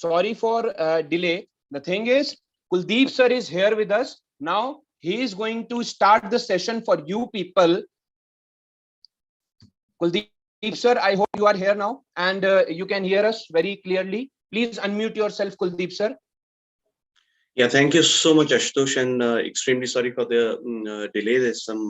sorry for delay. The thing is, Kuldeep sir is here with us. Now he is going to start the session for you people. Kuldeep sir, I hope you are here now and you can hear us very clearly. Please unmute yourself, Kuldeep sir. Yeah, thank you so much, Ashutosh, and extremely sorry for the delay. There's some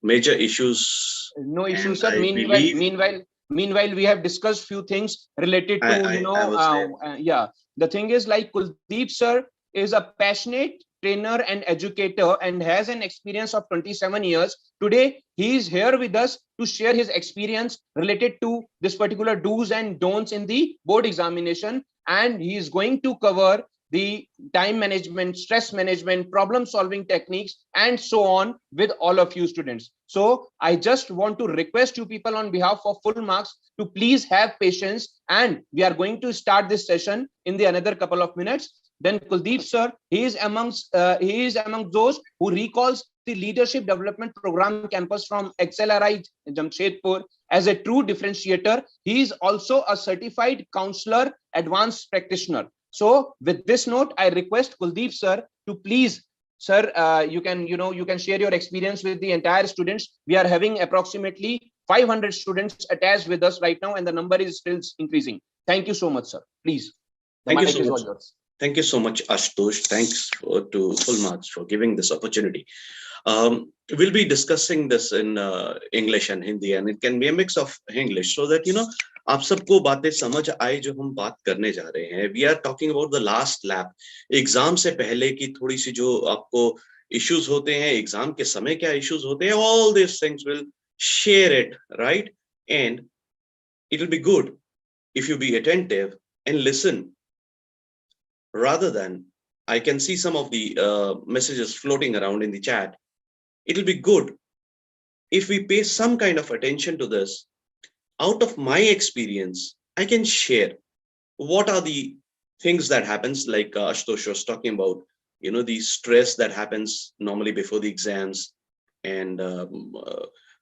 major issues. No issues, sir. I believe Meanwhile, we have discussed few things related to, I was there. yeah. The thing is, like, Kuldeep sir is a passionate trainer and educator and has an experience of 27 years. Today, he is here with us to share his experience related to this particular do's and don'ts in the board examination. And he is going to cover the time management, stress management, problem solving techniques, and so on with all of you students. So I just want to request you people on behalf of full marks to please have patience, and we are going to start this session in the another couple of minutes. Then Kuldeep sir, he is among those who recalls the leadership development program campus from XLRI Jamshedpur as a true differentiator. He is also a certified counselor, advanced practitioner. So with this note, I request Kuldeep sir to please, sir, you can share your experience with the entire students. We are having approximately 500 students attached with us right now, and the number is still increasing. Thank you so much, sir. Please, the mic is all yours. Thank you so much, Ashutosh. Thanks to Full Marks for giving this opportunity. We'll be discussing this in English and Hindi, and it can be a mix of English so that आप सबको बातें समझ आए जो हम बात करने जा रहे हैं. We are talking about the last lap. Exam से पहले की थोड़ी सी जो आपको issues होते हैं, एग्जाम के समय क्या issues होते हैं, all these things will share it, right? And it will be good if you be attentive and listen. Rather than, I can see some of the messages floating around in the chat. It'll be good if we pay some kind of attention to this. Out of my experience, I can share what are the things that happens, like Ashutosh was talking about, the stress that happens normally before the exams, and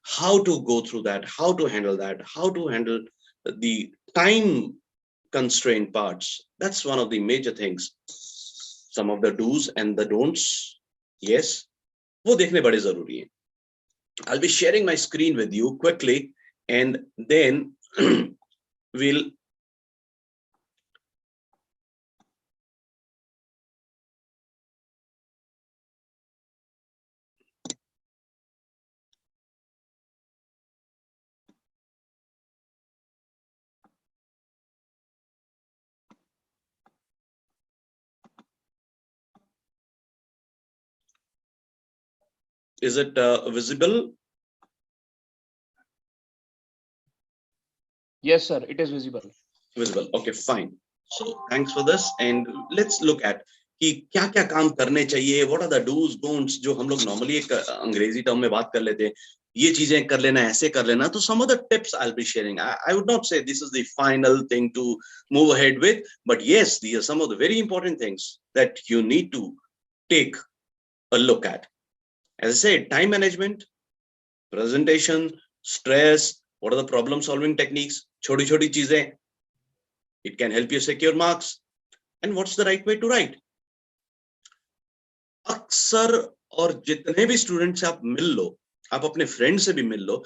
how to go through that, how to handle that, how to handle the time constraint parts. That's one of the major things. Some of the do's and the don'ts, yes, वो देखने बड़े जरूरी हैं. I'll be sharing my screen with you quickly, and then we'll is it visible? Yes, sir, it is visible. Visible. Okay, fine. So thanks for this, and let's look at कि क्या क्या काम करने चाहिए. What are the do's don'ts जो हम लोग normally एक अंग्रेजी टर्म में बात कर लेते हैं. ये चीजें कर लेना, ऐसे कर लेना. तो some of the tips I'll be sharing. I would not say this is the final thing to move ahead with, but yes, these are some of the very important things that you need to take a look at. As I said, time management, presentation, stress, what are the problem solving techniques, choti choti cheezein, it can help you secure marks, and what's the right way to write. अक्सर और जितने भी student से आप मिल लो, आप अपने friend से भी मिल लो,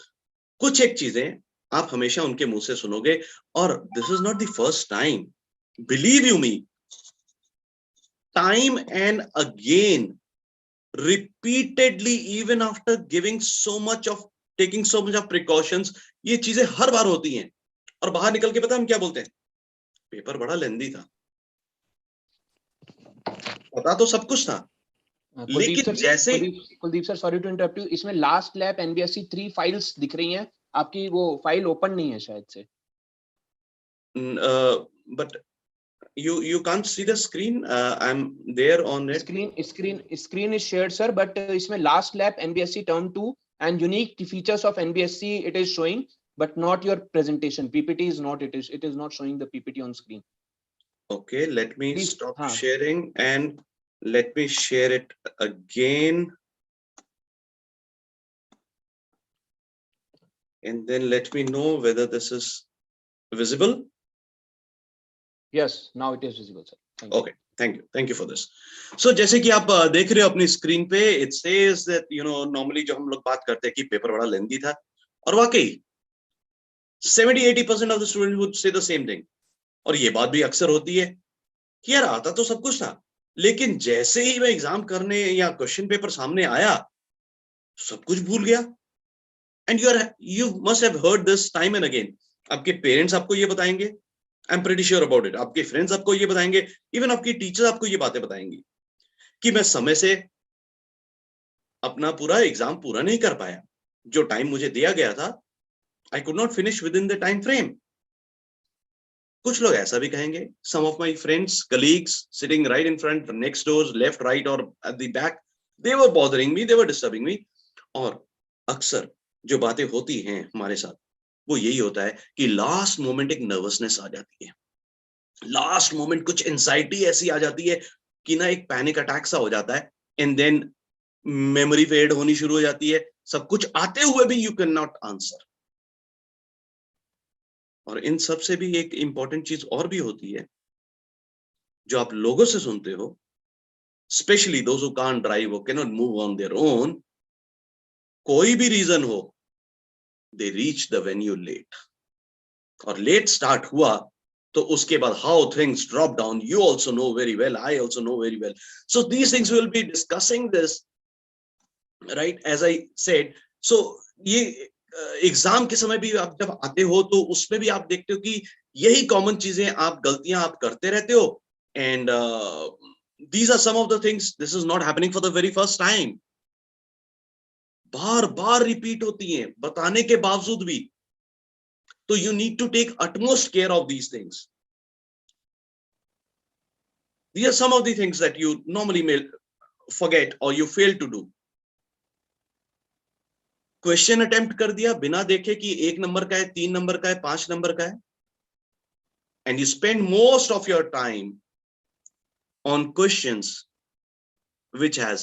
कुछ एक चीजें आप हमेशा उनके मुंह से सुनोगे, और this is not the first time, believe you me, time and again, repeatedly, even after giving so much of taking so much of precautions, ये चीजें हर बार होती हैं. और बाहर निकल के पता हम क्या बोलते हैं, पेपर बड़ा लेंदी था, पता तो सब कुछ था, लेकिन जैसे Kuldeep sir, sorry to interrupt you, इसमें लास्ट लैप एनबीएससी 3 फाइल्स दिख रही हैं आपकी, वो फाइल ओपन नहीं है शायद से. but you can't see the screen. I'm there on it. Screen is shared, sir, but इसमें last lap NBSC term 2 and unique features of NBSC it is showing, but not your presentation. PPT is not, it is not showing the PPT on screen. Okay, let me stop sharing and let me share it again, and then let me know whether this is visible. Yes, now it is visible, sir. Thank you. Okay, thank you for this. So जैसे कि आप देख रहे हो अपनी screen पे, it says that normally जो हम लोग बात करते हैं कि पेपर बड़ा लेंदी था, और वाकई 70-80% of the students would say the same thing. और ये बात भी अक्सर होती है कि यार आता तो सब कुछ था, लेकिन जैसे ही मैं एग्जाम करने या क्वेश्चन पेपर सामने आया सब कुछ भूल गया. And you must have heard this time and again. आपके पेरेंट्स आपको ये बताएंगे, I am pretty sure about it. आपके फ्रेंड्स आपको ये बताएंगे, इवन आपकी टीचर्स आपको ये बातें बताएंगी कि मैं समय से अपना पूरा एग्जाम पूरा नहीं कर पाया. जो टाइम मुझे दिया गया था, I could not finish with the time frame. कुछ लोग ऐसा भी कहेंगे. Some of my friends, colleagues sitting right in front, next door, left, right और at the back, they were bothering me, they were disturbing me. और अक्सर जो बातें होती हैं हमारे साथ, वो यही होता है कि लास्ट मोमेंट एक नर्वसनेस आ जाती है. लास्ट मोमेंट कुछ एंजाइटी ऐसी आ जाती है कि ना एक पैनिक अटैक सा हो जाता है. एंड देन मेमोरी फेड होनी शुरू हो जाती है. सब कुछ आते हुए भी यू कैन नॉट आंसर. और इन सब से भी एक इंपॉर्टेंट चीज और भी होती है जो आप लोगों से सुनते हो, specially those who can't drive और can not move on their own. कोई भी रीजन हो, they reach the venue late. और लेट स्टार्ट हुआ तो उसके बाद how things drop down, you also know very well, I also know very well. So these things will be discussing this, right, as I said. So ये exam के समय भी आप जब आते हो तो उसमें भी आप देखते हो कि यही कॉमन चीजें, आप गलतियां आप करते रहते हो. And these are some of the things, this is not happening for the very first time. Bar bar repeat होती हैं बताने के बावजूद भी. तो you need to take utmost care of these things. These are some of the things that you normally may forget or you fail to do. Question attempt कर दिया बिना देखे कि 1 नंबर का है, 3 नंबर का है, 5 नंबर का है, and you spend most of your time on questions which has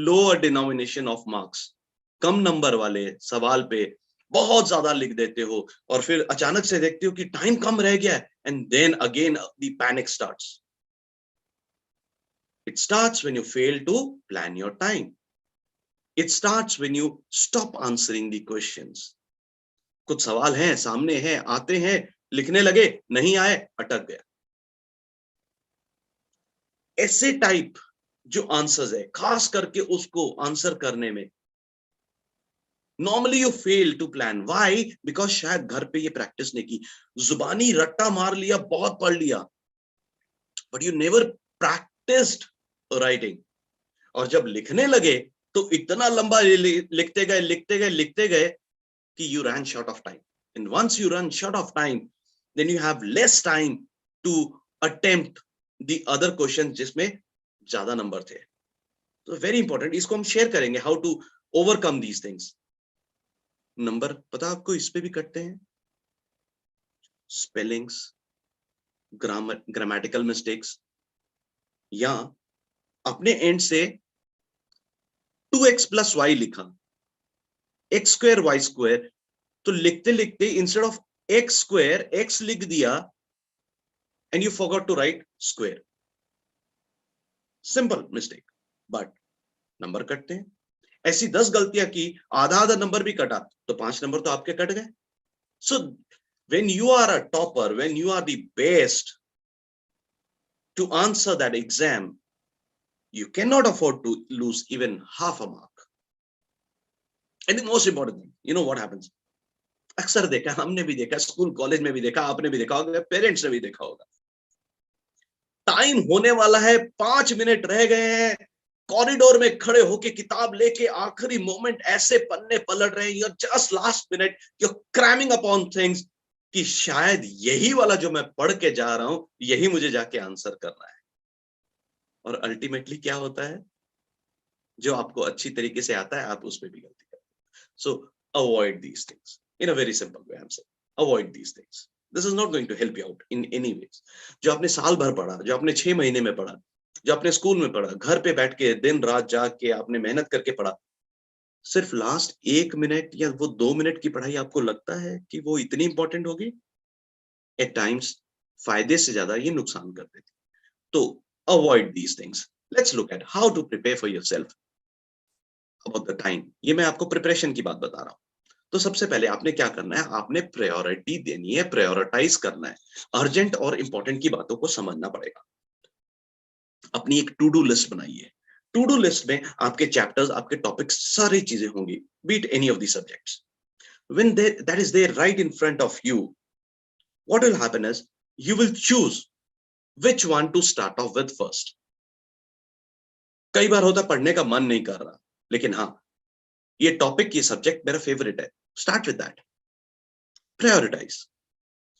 lower denomination of marks. Come number वाले सवाल पे बहुत ज्यादा लिख देते हो और फिर अचानक से देखते हो कि टाइम कम रह गया है, and then again the panic starts. It starts when you fail to plan your time. It starts when you stop answering the questions. कुछ सवाल हैं सामने हैं, आते हैं, लिखने लगे, नहीं आए, अटक गया. ऐसे टाइप जो आंसर्स है, खास करके उसको आंसर करने में normally you fail to plan. Why? Because शायद घर पे ये प्रैक्टिस नहीं की, जुबानी रट्टा मार लिया, बहुत पढ़ लिया, but you never practised writing. और जब लिखने लगे तो इतना लंबा लिखते गए कि you run short of time. And once you run short of time, then you have less time to attempt the other questions जिसमें ज्यादा नंबर थे. तो वेरी इंपॉर्टेंट, इसको हम शेयर करेंगे, how to overcome these things. Number पता आपको इस पे भी कटते हैं, स्पेलिंग्स, ग्रामेटिकल मिस्टेक्स, या अपने एंड से 2x + y लिखा, x² y², तो लिखते लिखते इंस्टेड ऑफ x² x लिख दिया and you forgot to write square. Simple mistake, but number कटते हैं. ऐसी 10 गलतियां की, आधा नंबर भी कटा, तो 5 नंबर तो आपके कट गए. So when you are a topper, when you are the best to answer that exam, you cannot afford to lose even half a mark. And the most important thing, you know what happens? अक्सर देखा, हमने भी देखा, school college में भी देखा, आपने भी देखा होगा, पेरेंट्स ने भी देखा होगा. टाइम होने वाला है, 5 मिनट रह गए हैं, कॉरिडोर में खड़े होके किताब लेके आखिरी मोमेंट ऐसे पन्ने पलट रहे हैं, you're just last minute, you're cramming upon things कि शायद यही वाला जो मैं पढ़ के जा रहा हूं, यही मुझे जाके आंसर करना है. और अल्टीमेटली क्या होता है, जो आपको अच्छी तरीके से आता है आप उसमें भी गलती करते हैं. सो avoid these things in a very simple way. I am saying avoid these things. This is not going to help you out in any ways. जो आपने साल भर पढ़ा, जो आपने 6 महीने में पढ़ा, जो आपने स्कूल में पढ़ा, घर पे बैठ के दिन रात जाग के आपने मेहनत करके पढ़ा, सिर्फ लास्ट 1 मिनट या वो 2 मिनट की पढ़ाई आपको लगता है कि वो इतनी इंपॉर्टेंट होगी? At times फायदे से ज्यादा ये नुकसान कर देती। तो avoid these things. Let's look at how to prepare for yourself about the time. ये मैं आपको प्रिपरेशन की बात बता रहा हूँ। तो सबसे पहले आपने क्या करना है, आपने प्रायोरिटी देनी है, प्रायोरिटाइज करना है। अर्जेंट और इंपॉर्टेंट की बातों को समझना पड़ेगा। अपनी एक टू डू लिस्ट बनाइए। टू डू लिस्ट में आपके चैप्टर्स, आपके टॉपिक्स, सारी चीजें होंगी, beat any of the subjects. When that is there right in front of you, what will happen is you will choose which one to start off with first. कई बार होता पढ़ने का मन नहीं कर रहा, लेकिन हाँ ये टॉपिक, ये सब्जेक्ट मेरा फेवरेट है, start with that. Prioritise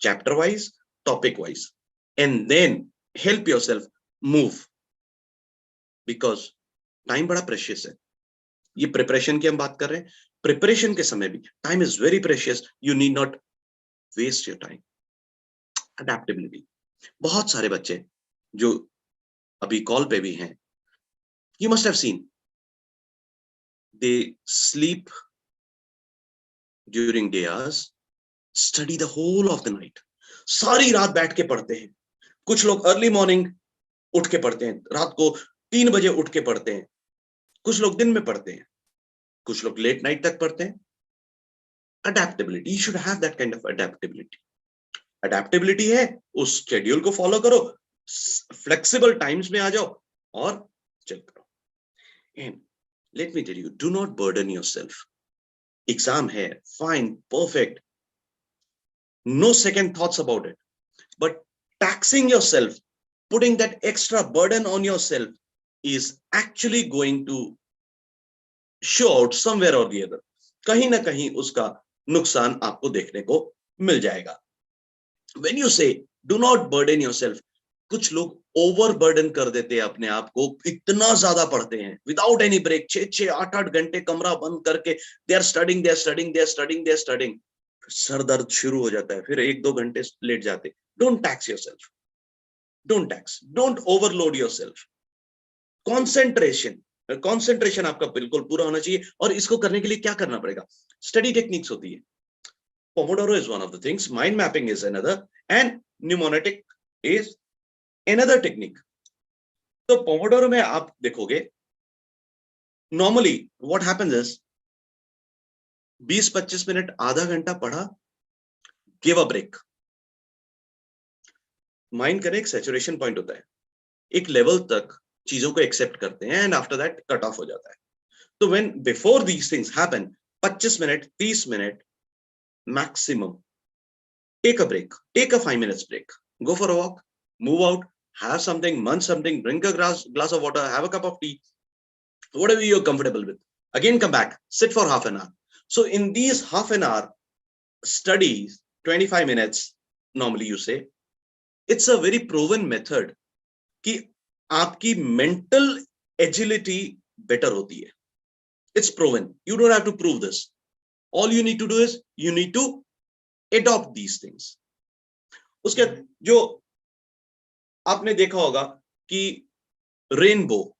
chapter wise, topic wise, and then help yourself move, because time बड़ा प्रेशियस है। ये प्रिपरेशन की हम बात कर रहे हैं, प्रिपरेशन के समय भी time is very precious, you need not waste your time. Adaptability, बहुत सारे बच्चे जो अभी कॉल पे भी हैं, you must have seen they sleep during day hours, study the whole of the night, सारी रात बैठ के पढ़ते हैं। कुछ लोग अर्ली मॉर्निंग उठ के पढ़ते हैं, रात को 3 बजे उठ के पढ़ते हैं, कुछ लोग दिन में पढ़ते हैं, कुछ लोग लेट नाइट तक पढ़ते हैं। Adaptability, you should have that kind of adaptability. Adaptability है, उस शेड्यूल को फॉलो करो, फ्लेक्सिबल टाइम्स में आ जाओ और चल करो। And let me tell you, do not burden yourself. Exam hai, fine, perfect, no second thoughts about it. But taxing yourself, putting that extra burden on yourself is actually going to show out somewhere or the other. कहीं ना कहीं उसका नुकसान आपको देखने को मिल जाएगा। When you say do not burden yourself, कुछ लोग ओवर बर्डन कर देते हैं अपने आप को, इतना ज्यादा पढ़ते हैं विदाउट एनी ब्रेक, 6-6, 8-8 घंटे कमरा बंद करके they are studying, they are studying, they are studying, they are studying, सर दर्द शुरू हो जाता है, फिर 1-2 घंटे लेट जाते। Don't tax yourself, don't tax, don't overload yourself. Concentration आपका बिल्कुल पूरा होना चाहिए। और इसको करने के लिए क्या करना पड़ेगा, स्टडी टेक्निक्स होती है। Pomodoro is one of the things, mind mapping is another, and mnemonic is another technique. तो पोमोडोरो में आप देखोगे normally what happens is 20-25 minute, आधा घंटा पढ़ा, गिव अ ब्रेक। माइंड का एक सैचुरेशन पॉइंट होता है, एक लेवल तक चीजों को एक्सेप्ट करते हैं and after that cut off हो जाता है। तो when before these things happen, 25 minute, 30 minute maximum, take a break, take a 5 minutes break, go for a walk, move out, have something, munch something, drink a glass of water, have a cup of tea, whatever you're comfortable with. Again come back, sit for half an hour. So in these half an hour studies, 25 minutes normally you say, it's a very proven method कि आपकी mental agility better होती है। It's proven, you don't have to prove this, all you need to do is you need to adopt these things. उसके जो आपने देखा होगा कि रेनबो,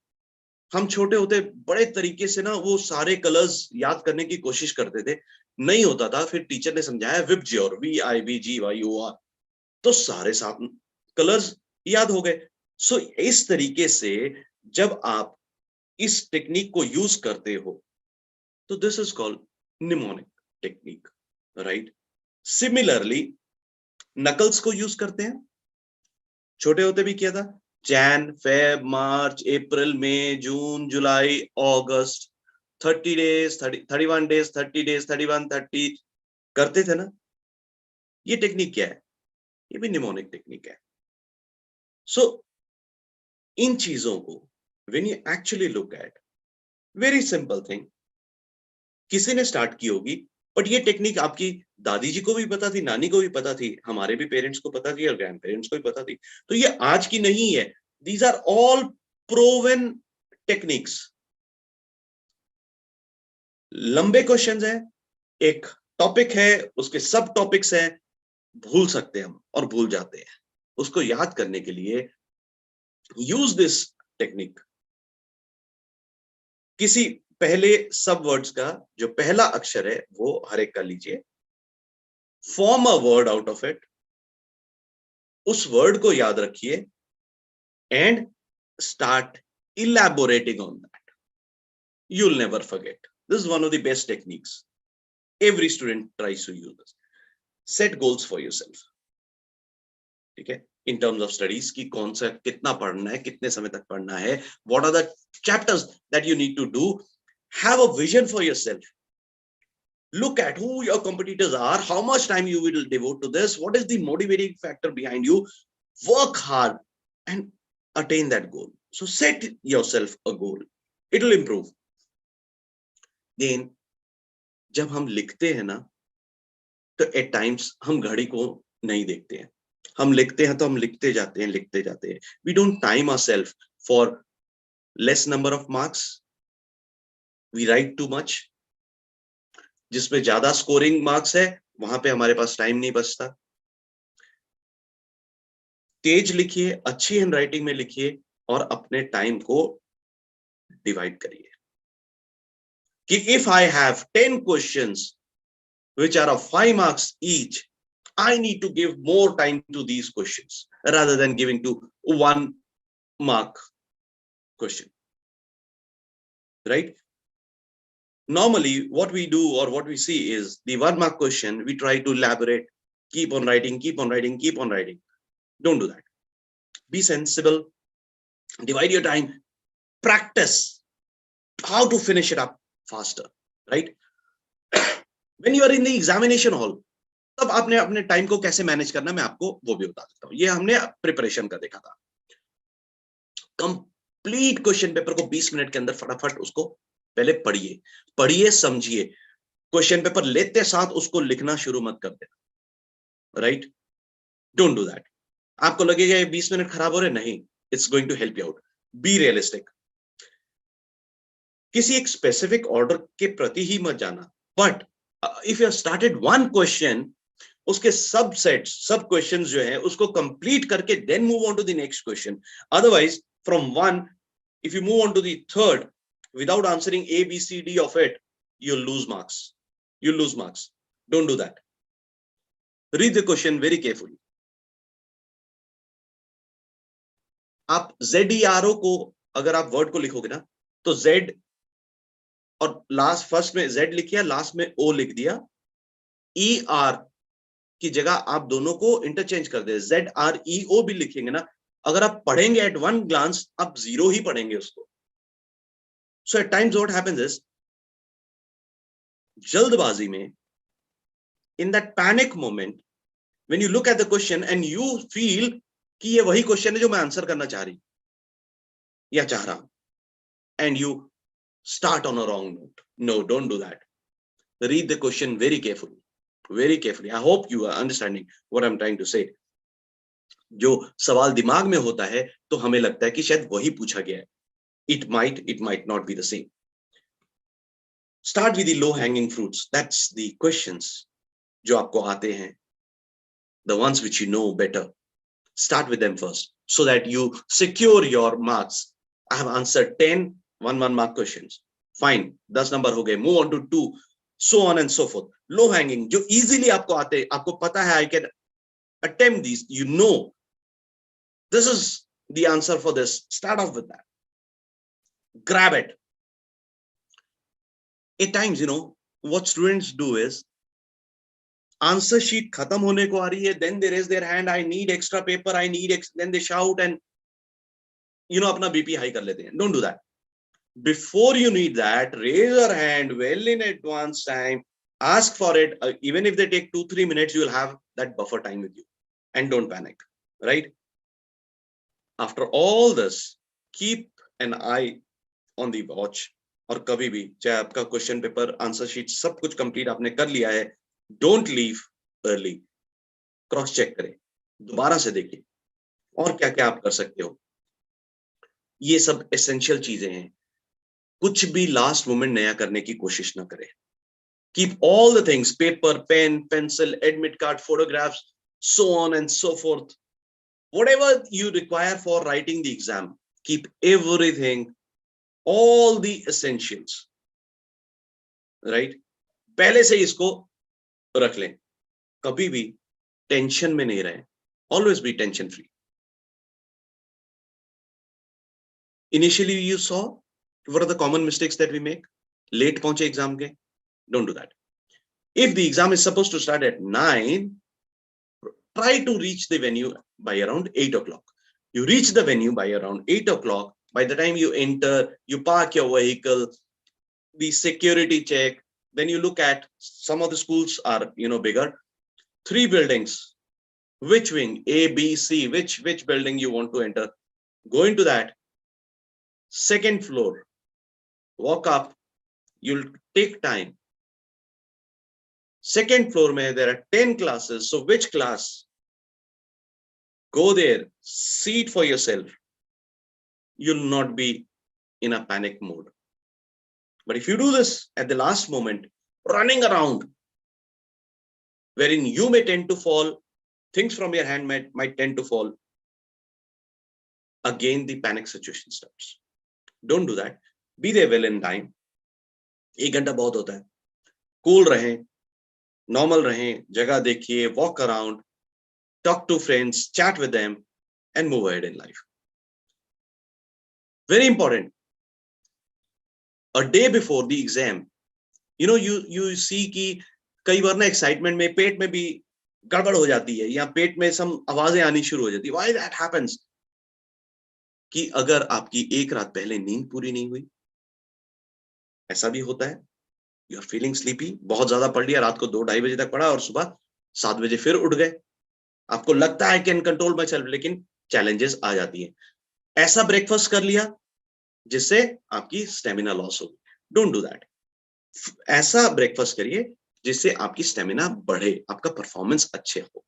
हम छोटे होते बड़े तरीके से ना वो सारे कलर्स याद करने की कोशिश करते थे, नहीं होता था, फिर टीचर ने समझाया विबज्योर, VIBGYOR, तो सारे 7 कलर्स याद हो गए। सो इस तरीके से जब आप इस टेक्निक को यूज करते हो तो this is called mnemonic technique, right. Similarly knuckles को यूज करते हैं, छोटे होते भी किया था, जैन, फेब, मार्च, अप्रैल, मई, जून, जुलाई, अगस्त, 30 days, 31 days, 30 days, 31, 30 करते थे ना। ये टेक्निक क्या है, ये भी निमोनिक टेक्निक है। सो इन चीजों को when you actually look at, very simple thing, किसी ने स्टार्ट की होगी, बट ये टेक्निक आपकी दादी जी को भी पता थी, नानी को भी पता थी, हमारे भी पेरेंट्स को पता थी और ग्रैंड पेरेंट्स को भी पता थी। तो ये आज की नहीं है, these are all proven techniques. लंबे क्वेश्चंस हैं, एक टॉपिक है, उसके सब टॉपिक्स हैं, भूल सकते हैं हम और भूल जाते हैं। उसको याद करने के लिए यूज दिस टेक्निक। किसी पहले सब वर्ड्स का जो पहला अक्षर है वो हर एक कर लीजिए, form a word out of it, उस वर्ड को याद रखिए and start elaborating on that. You'll never forget. This is one of the best techniques. Every student tries to use this. Set goals for yourself. ठीक है, in terms of studies कि कौन सा कितना पढ़ना है, कितने समय तक पढ़ना है, what are the chapters that you need to do. Have a vision for yourself. Look at who your competitors are, how much time you will devote to this, what is the motivating factor behind you. Work hard and attain that goal. So set yourself a goal. It will improve. Then जब हम लिखते हैं ना, तो at times हम घड़ी को नहीं देखते हैं. हम लिखते हैं तो हम लिखते जाते हैं. We don't time ourselves for less number of marks. We write too much. जिसमें ज्यादा स्कोरिंग मार्क्स है वहां पे हमारे पास टाइम नहीं बचता. तेज लिखिए, अच्छी हैंडराइटिंग में लिखिए और अपने टाइम को डिवाइड करिए कि if I have 10 questions which are of 5 marks each, I need to give more time to these questions rather than giving to 1 mark question. Right? Normally, what we do or what we see is the 1 mark question, we try to elaborate, keep on writing. Don't do that. Be sensible, divide your time, practice how to finish it up faster, right? When you are in the examination hall, तब आपने अपने time को कैसे manage करना मैं आपको वो भी बता देता हूं. ये हमने प्रिपरेशन का देखा था. कंप्लीट क्वेश्चन पेपर को 20 मिनट के अंदर फटाफट उसको पहले पढ़िए समझिए. क्वेश्चन पेपर लेते साथ उसको लिखना शुरू मत कर देना. राइट? Don't do that. आपको लगेगा ये 20 मिनट खराब हो रहे, नहीं, it's going to help you out. Be realistic. किसी एक स्पेसिफिक ऑर्डर के प्रति ही मत जाना, but if you started one question, उसके सबसेट्स सब क्वेश्चंस जो है उसको कंप्लीट करके then move on to the next question. Otherwise from one if you move on to the third without answering A, B, C, D of it, you'll lose marks. Don't do that. Read the question very carefully. आप ZERO को अगर आप word को लिखोगे ना, तो Z और last first में Z लिख दिया, लास्ट में O लिख दिया. ER की जगह आप दोनों को इंटरचेंज कर दे. ZREO भी लिखेंगे ना, अगर आप पढ़ेंगे एट वन ग्लांस, आप जीरो ही पढ़ेंगे उसको. So at times what happens is, जल्दबाजी में, in that panic moment, when you look at the question and you feel कि ये वही क्वेश्चन है जो मैं आंसर करना चाह रही या चाह रहा, and you start on a wrong note. No, don't do that. Read the question very carefully. I hope you are understanding what I'm trying to say. जो सवाल दिमाग में होता है तो हमें लगता है कि शायद वही पूछा गया है. It might not be the same. Start with the low hanging fruits. That's the questions जो आपको आते हैं, the ones which you know better. Start with them first so that you secure your marks. I have answered 10 1 mark questions. Fine, 10 number हो गए. Move on to 2, so on and so forth. Low hanging जो easily आपको आते, आपको पता है I can attempt these. You know this is the answer for this. Start off with that. Grab it. At times, you know, what students do is, answer sheet khatam hone ko aa rahi hai, then they raise their hand, I need extra paper, I need then they shout and, you know, apna BP high kar lete hain. Don't do that. Before you need that, raise your hand well in advance time, ask for it. Even if they take 2-3 minutes, you will have that buffer time with you. And don't panic, right? After all this, keep an eye on the watch. और कभी भी चाहे आपका question paper, answer sheet सब कुछ complete आपने कर लिया है, don't leave early. Cross check करें, दोबारा से देखिए और क्या क्या आप कर सकते हो. ये सब एसेंशियल चीजें हैं. कुछ भी लास्ट मोमेंट नया करने की कोशिश ना करें. Keep all the things, paper, pen, pencil, admit card, photographs, so on and so forth. Whatever you require for writing the exam, keep everything, all the essentials, right? पहले से इसको रख लें. कभी भी टेंशन में नहीं रहें. Always be tension free. Initially, you saw what are the common mistakes that we make? Late पहुंचे exam के. Don't do that. If the exam is supposed to start at 9, try to reach the venue by around 8 o'clock. You reach the venue by around 8 o'clock. By the time you enter, you park your vehicle, the security check, then you look at some of the schools are, bigger. 3 buildings. Which wing? A, B, C. Which building you want to enter? Go into that. Second floor. Walk up. You'll take time. Second floor, there are 10 classes. So which class? Go there. See it for yourself. You'll not be in a panic mode. But if you do this at the last moment, running around, wherein you may tend to fall, things from your hand might tend to fall, again the panic situation starts. Don't do that. Be there well in time. 1 घंटा बहुत होता है. Cool रहें, normal रहें, जगह देखिए, walk around, talk to friends, chat with them, and move ahead in life. Very important. A day before the exam, you see कि कई बार ना excitement में पेट में भी गड़बड़ हो जाती है या पेट में some आवाजें आनी शुरू हो जाती है. Why that happens? कि अगर आपकी एक रात पहले नींद पूरी नहीं हुई, ऐसा भी होता है. You are feeling sleepy, बहुत ज्यादा पढ़ लिया, रात को 2-2:30 बजे तक पढ़ा और सुबह 7 बजे फिर उठ गए. आपको लगता है कैन कंट्रोल माई सेल्फ, लेकिन चैलेंजेस आ जाती है. ऐसा ब्रेकफास्ट कर लिया जिससे आपकी स्टेमिना लॉस हो. Don't do that. ऐसा ब्रेकफास्ट करिए जिससे आपकी स्टेमिना बढ़े, आपका परफॉर्मेंस अच्छे हो.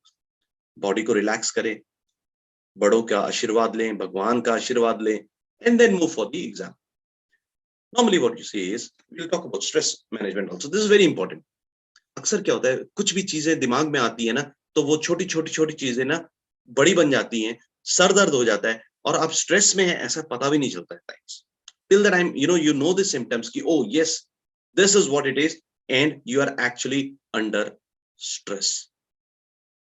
बॉडी को रिलैक्स करें, बड़ों का आशीर्वाद लें, भगवान का आशीर्वाद लें, and then move for the exam. Normally what you see is, we'll talk about stress management also. This is very important. अक्सर क्या होता है, कुछ भी चीजें दिमाग में आती है ना, तो वो छोटी चीजें ना बड़ी बन जाती हैं, सर दर्द हो जाता है और आप स्ट्रेस में हैं ऐसा पता भी नहीं चलता है. Times till the time you know the symptoms कि oh yes, this is what it is, and you are actually under stress.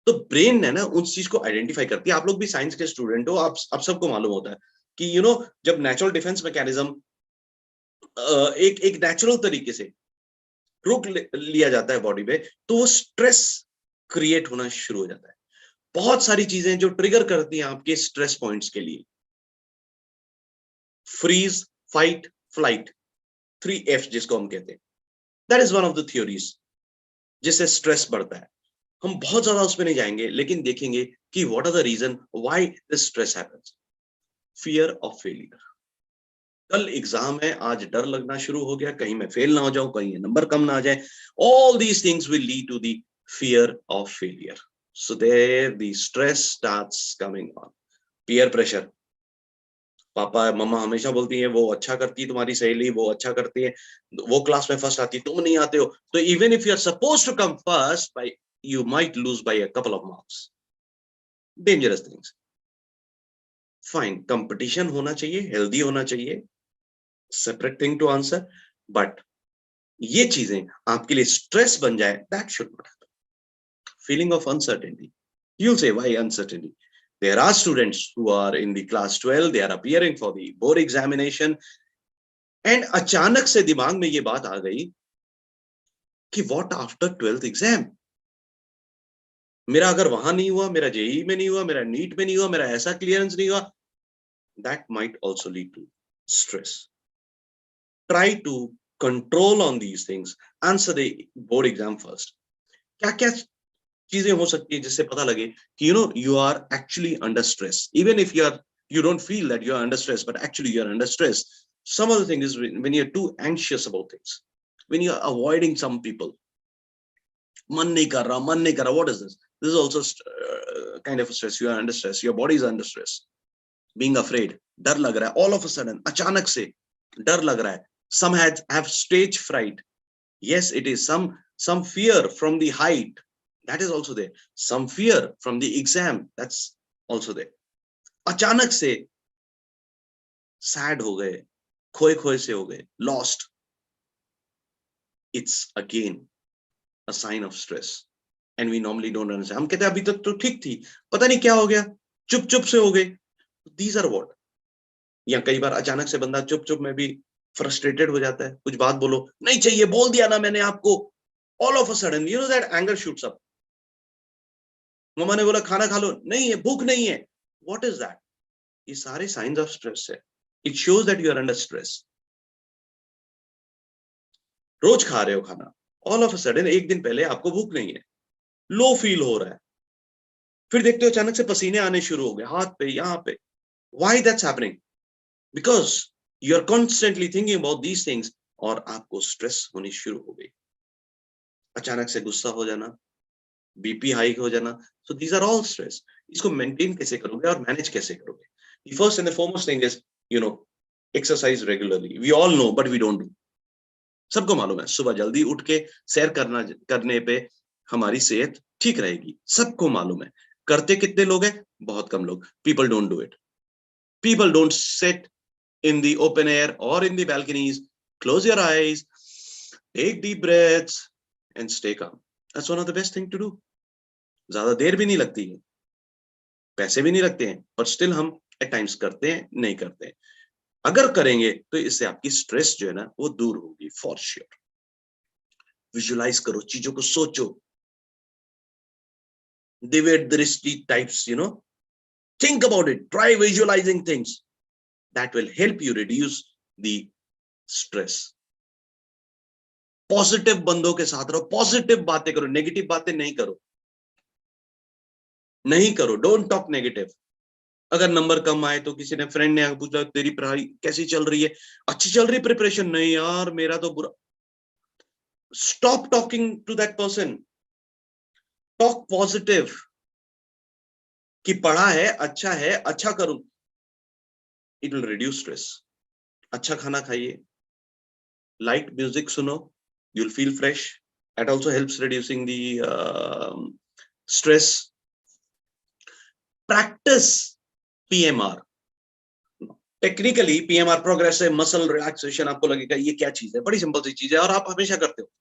तो ब्रेन है ना उस चीज को आइडेंटिफाई करती है. आप लोग भी साइंस के स्टूडेंट हो, आप सबको मालूम होता है कि जब नेचुरल डिफेंस मैकेनिज्म एक नेचुरल तरीके से रोक लिया जाता है बॉडी में, तो वो स्ट्रेस क्रिएट होना शुरू हो जाता है. बहुत सारी चीजें जो ट्रिगर करती हैं आपके स्ट्रेस पॉइंट्स के लिए. फ्रीज, फाइट, फ्लाइट, 3F जिसको हम कहते हैं, that is one of the theories जिससे स्ट्रेस बढ़ता है. हम बहुत ज्यादा उसमें नहीं जाएंगे, लेकिन देखेंगे कि what are the reason why this stress happens. Fear of failure. कल एग्जाम है, आज डर लगना शुरू हो गया, कहीं मैं फेल ना हो जाऊं, कहीं नंबर कम ना आ जाए. All these things will lead to the fear of failure. So there the stress starts coming on. Peer pressure. पापा मम्मा हमेशा बोलती है वो अच्छा करती है, तुम्हारी सहेली वो अच्छा करती है, वो क्लास में फर्स्ट आती है, तुम नहीं आते हो. तो even if you are supposed to come first, by you might lose by a couple of marks. Dangerous things. Fine, competition होना चाहिए, healthy होना चाहिए, separate thing to answer, but ये चीजें आपके लिए stress बन जाए, that should not happen. Feeling of uncertainty. You'll say, why uncertainty? There are students who are in the class 12, they are appearing for the board examination, and अचानक से दिमाग में ये बात आ गई कि what after 12th exam? मेरा अगर वहां नहीं हुआ, मेरा जेई में नहीं हुआ, मेरा नीट में नहीं हुआ, मेरा ऐसा क्लियरेंस नहीं हुआ, that might also lead to stress. Try to control on these things. Answer the board exam first. क्या क्या चीजें हो सकती है जिससे पता लगे कि you are actually under stress. Even if you don't feel that you are under stress, but actually you are under stress. Some of the things is when you're too anxious about things, when you are avoiding some people. मन नहीं कर रहा. What is this? This is also kind of a stress. You are under stress. Your body is under stress. Being afraid. डर लग रहा है. All of a sudden, अचानक से डर लग रहा है. Some have stage fright. Yes, it is some fear from the height. That is also there. Some fear from the exam. That's also there. अचानक से sad हो गए, खोए से हो गए, lost. It's again a sign of stress. and we normally don't understand. हम कहते हैं अभी तक तो ठीक थी, पता नहीं क्या हो गया, चुप चुप से हो गए. These are what. या कई बार अचानक से बंदा चुप चुप में भी फ्रस्ट्रेटेड हो जाता है, कुछ बात बोलो, नहीं चाहिए, बोल दिया ना मैंने आपको. All of a sudden, you know that anger shoots up. मम्मा ने बोला खाना खा लो, नहीं है, भूख नहीं है. What is that? ये सारे signs of stress है. It shows that you are under stress. रोज खा रहे हो खाना, ऑल ऑफ अ सडन एक दिन पहले आपको भूख नहीं है, लो फील हो रहा है, फिर देखते हो अचानक से पसीने आने शुरू हो गए हाथ पे, यहाँ पे. Why that's happening? Because you are constantly thinking about these things, और आपको स्ट्रेस होनी शुरू हो गई. अचानक से गुस्सा हो जाना, बीपी हाई हो जाना. So these are all stress. इसको मेंटेन कैसे करोगे और मैनेज कैसे करोगे? The first and the foremost thing is, you know, exercise regularly. We all know but we don't do. सबको मालूम है सुबह जल्दी उठ के सैर करने पे हमारी सेहत ठीक रहेगी, सबको मालूम है. करते कितने लोग हैं? बहुत कम लोग. People don't do it. People don't sit in the open air or in the balconies. Close your eyes, take deep breaths and stay calm. That's one of the best thing to do. ज्यादा देर भी नहीं लगती है, पैसे भी नहीं लगते हैं, पर स्टिल हम एट टाइम्स करते हैं, नहीं करते हैं. अगर करेंगे तो इससे आपकी स्ट्रेस जो है ना वो दूर होगी फॉर श्योर. विजुलाइज करो, चीजों को सोचो. दिव्य दृष्टि types, you know, think about it, try visualizing things. That will help you reduce the stress. Positive बंदों के साथ रहो, पॉजिटिव बातें करो, नेगेटिव बातें नहीं करो, नहीं करो. Don't talk negative. अगर नंबर कम आए तो किसी ने, फ्रेंड ने पूछा तेरी पढ़ाई कैसी चल रही है, अच्छी चल रही है प्रिपरेशन, नहीं यार मेरा तो बुरा. Stop talking to that person. Talk positive कि पढ़ा है, अच्छा करूं. It will reduce stress. अच्छा खाना खाइए, light music सुनो, you'll feel fresh. That also helps reducing the stress. Practice PMR. Technically PMR, progressive muscle relaxation. आपको लगेगा ये क्या चीज है, बड़ी सिंपल सी चीज है और आप हमेशा करते हो.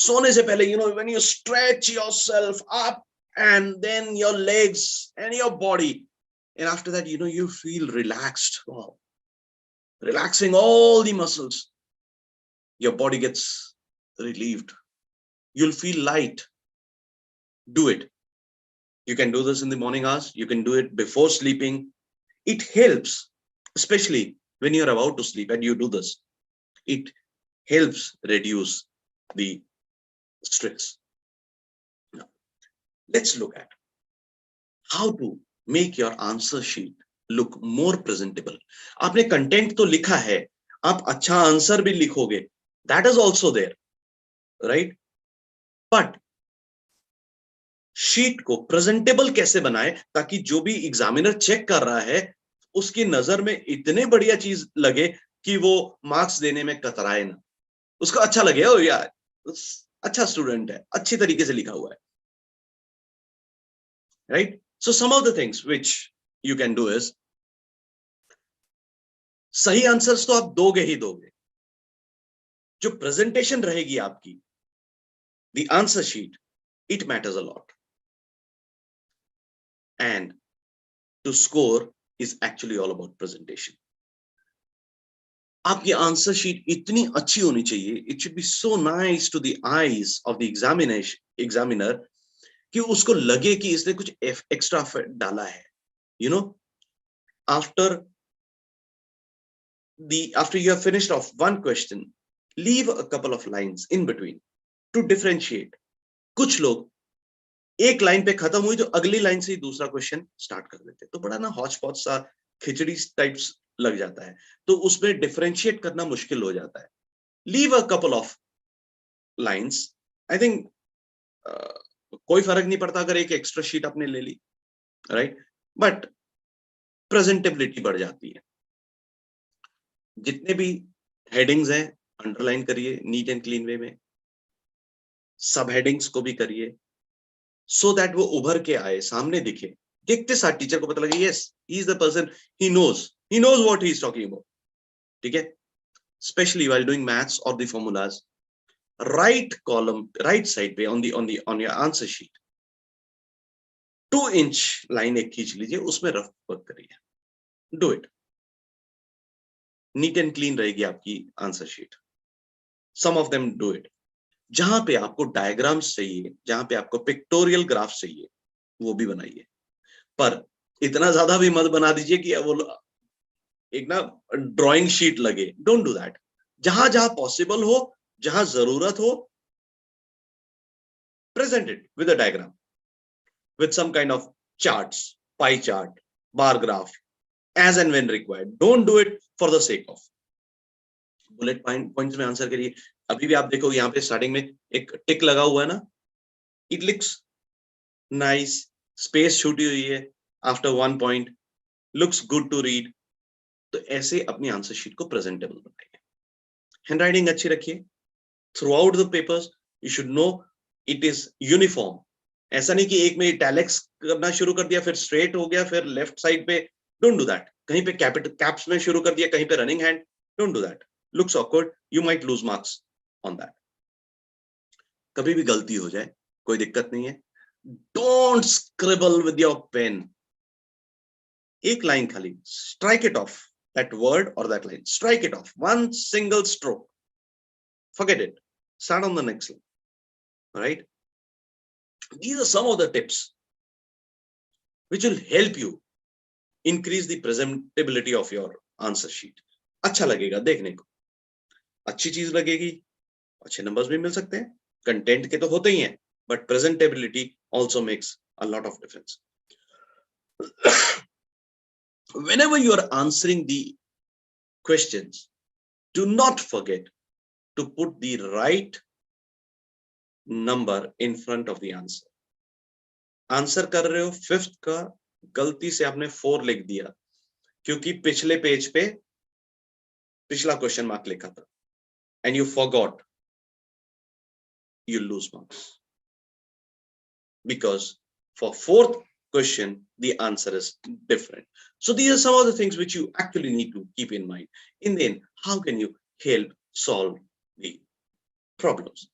सोने से पहले, you know, when you stretch yourself up and then your legs and your body, and after that, you know, you feel relaxed. Wow. Relaxing all the muscles. Your body gets relieved. You'll feel light. Do it. You can do this in the morning hours. You can do it before sleeping. It helps, especially when you're about to sleep and you do this. It helps reduce the stress. Now, let's look at how to make your answer sheet look more presentable. आपने content तो लिखा है, आप अच्छा answer भी लिखोगे, that is also there, right? But sheet को presentable कैसे बनाए ताकि जो भी एग्जामिनर चेक कर रहा है उसकी नजर में इतने बढ़िया चीज लगे कि वो मार्क्स देने में कतराए ना, उसको अच्छा लगे, ओ यार अच्छा स्टूडेंट है, अच्छी तरीके से लिखा हुआ है, right? So some of the things which you can do is, सही आंसर्स तो आप दोगे ही दोगे, जो प्रेजेंटेशन रहेगी आपकी, the answer sheet, it matters a lot. And to score is actually all about presentation. आपकी आंसर शीट इतनी अच्छी होनी चाहिए, it should be so nice to the eyes of the examiner कि उसको लगे कि इसने कुछ एक्स्ट्रा डाला है. You know, after you have finished off one question, leave a couple of lines in between to differentiate. कुछ लोग एक लाइन पे खत्म हुई तो अगली लाइन से ही दूसरा क्वेश्चन स्टार्ट कर देते, तो बड़ा ना हॉच पॉच सा खिचड़ी टाइप्स लग जाता है, तो उसमें डिफरेंशिएट करना मुश्किल हो जाता है. Leave a couple of lines. I think कोई फर्क नहीं पड़ता अगर एक एक्स्ट्रा शीट आपने ले ली, राइट? बट प्रेजेंटेबिलिटी बढ़ जाती है. जितने भी हेडिंग्स हैं अंडरलाइन करिए नीट एंड क्लीन वे में, सब हेडिंग्स को भी करिए, सो दैट वो उभर के आए, सामने दिखे, देखते साथ टीचर को पता लगे yes he is the person, he knows what he is talking about. ठीक है? स्पेशली व्हाइल डूइंग मैथ्स और the formulas, right column, right side पे on your answer sheet, 2 inch line एक खींच लीजिए, उसमें रफ वर्क करिए, do it, neat and clean रहेगी आपकी answer sheet. Some of them do it. जहां पे आपको डायग्राम्स चाहिए, जहां पे आपको पिक्टोरियल ग्राफ चाहिए, वो भी बनाइए, पर इतना ज्यादा भी मत बना दीजिए कि वो एक ना ड्राइंग शीट लगे। Don't do that. जहां जहां पॉसिबल हो, जहां जरूरत हो, present it with a diagram, with some kind of charts, pie chart, bar graph, as and when required. Don't do it for the sake of bullet points में answer करिए। अभी भी आप देखो यहाँ पे स्टार्टिंग में एक टिक लगा हुआ है ना, इट लुक्स नाइस, स्पेस छूटी हुई है after 1 point, looks good to read. तो ऐसे अपनी आंसर शीट को प्रेजेंटेबल बनाइए, हैंडराइटिंग अच्छी रखिए, throughout the papers you should know it is uniform. ऐसा नहीं कि एक में इटैलिक्स करना शुरू कर दिया, फिर स्ट्रेट हो गया, फिर लेफ्ट साइड पे। Don't do that. कहीं पे कैपिटल कैप्स में शुरू कर दिया, कहीं पे running hand. Don't do that, looks awkward, you might lose marks on that. कभी भी गलती हो जाए कोई दिक्कत नहीं है, don't scribble with your pen. एक लाइन खाली, strike it off, that word और that line, strike it off, one single stroke, forget it, start on the next line. All right, these are some of the tips which will help you increase the presentability of your answer sheet. अच्छा लगेगा देखने को, अच्छी चीज लगेगी, अच्छे numbers भी मिल सकते हैं। कंटेंट के तो होते ही हैं, but presentability also makes a lot of difference. Whenever you are answering the questions, do not forget to put the right number in front of the answer. Answer कर रहे हो 5th का, गलती से आपने 4 लिख दिया क्योंकि पिछले पेज पे पिछला क्वेश्चन मार्क लिखा था, and you forgot, you lose marks, because for 4th question the answer is different. So these are some of the things which you actually need to keep in mind. In the end, how can you help solve the problems?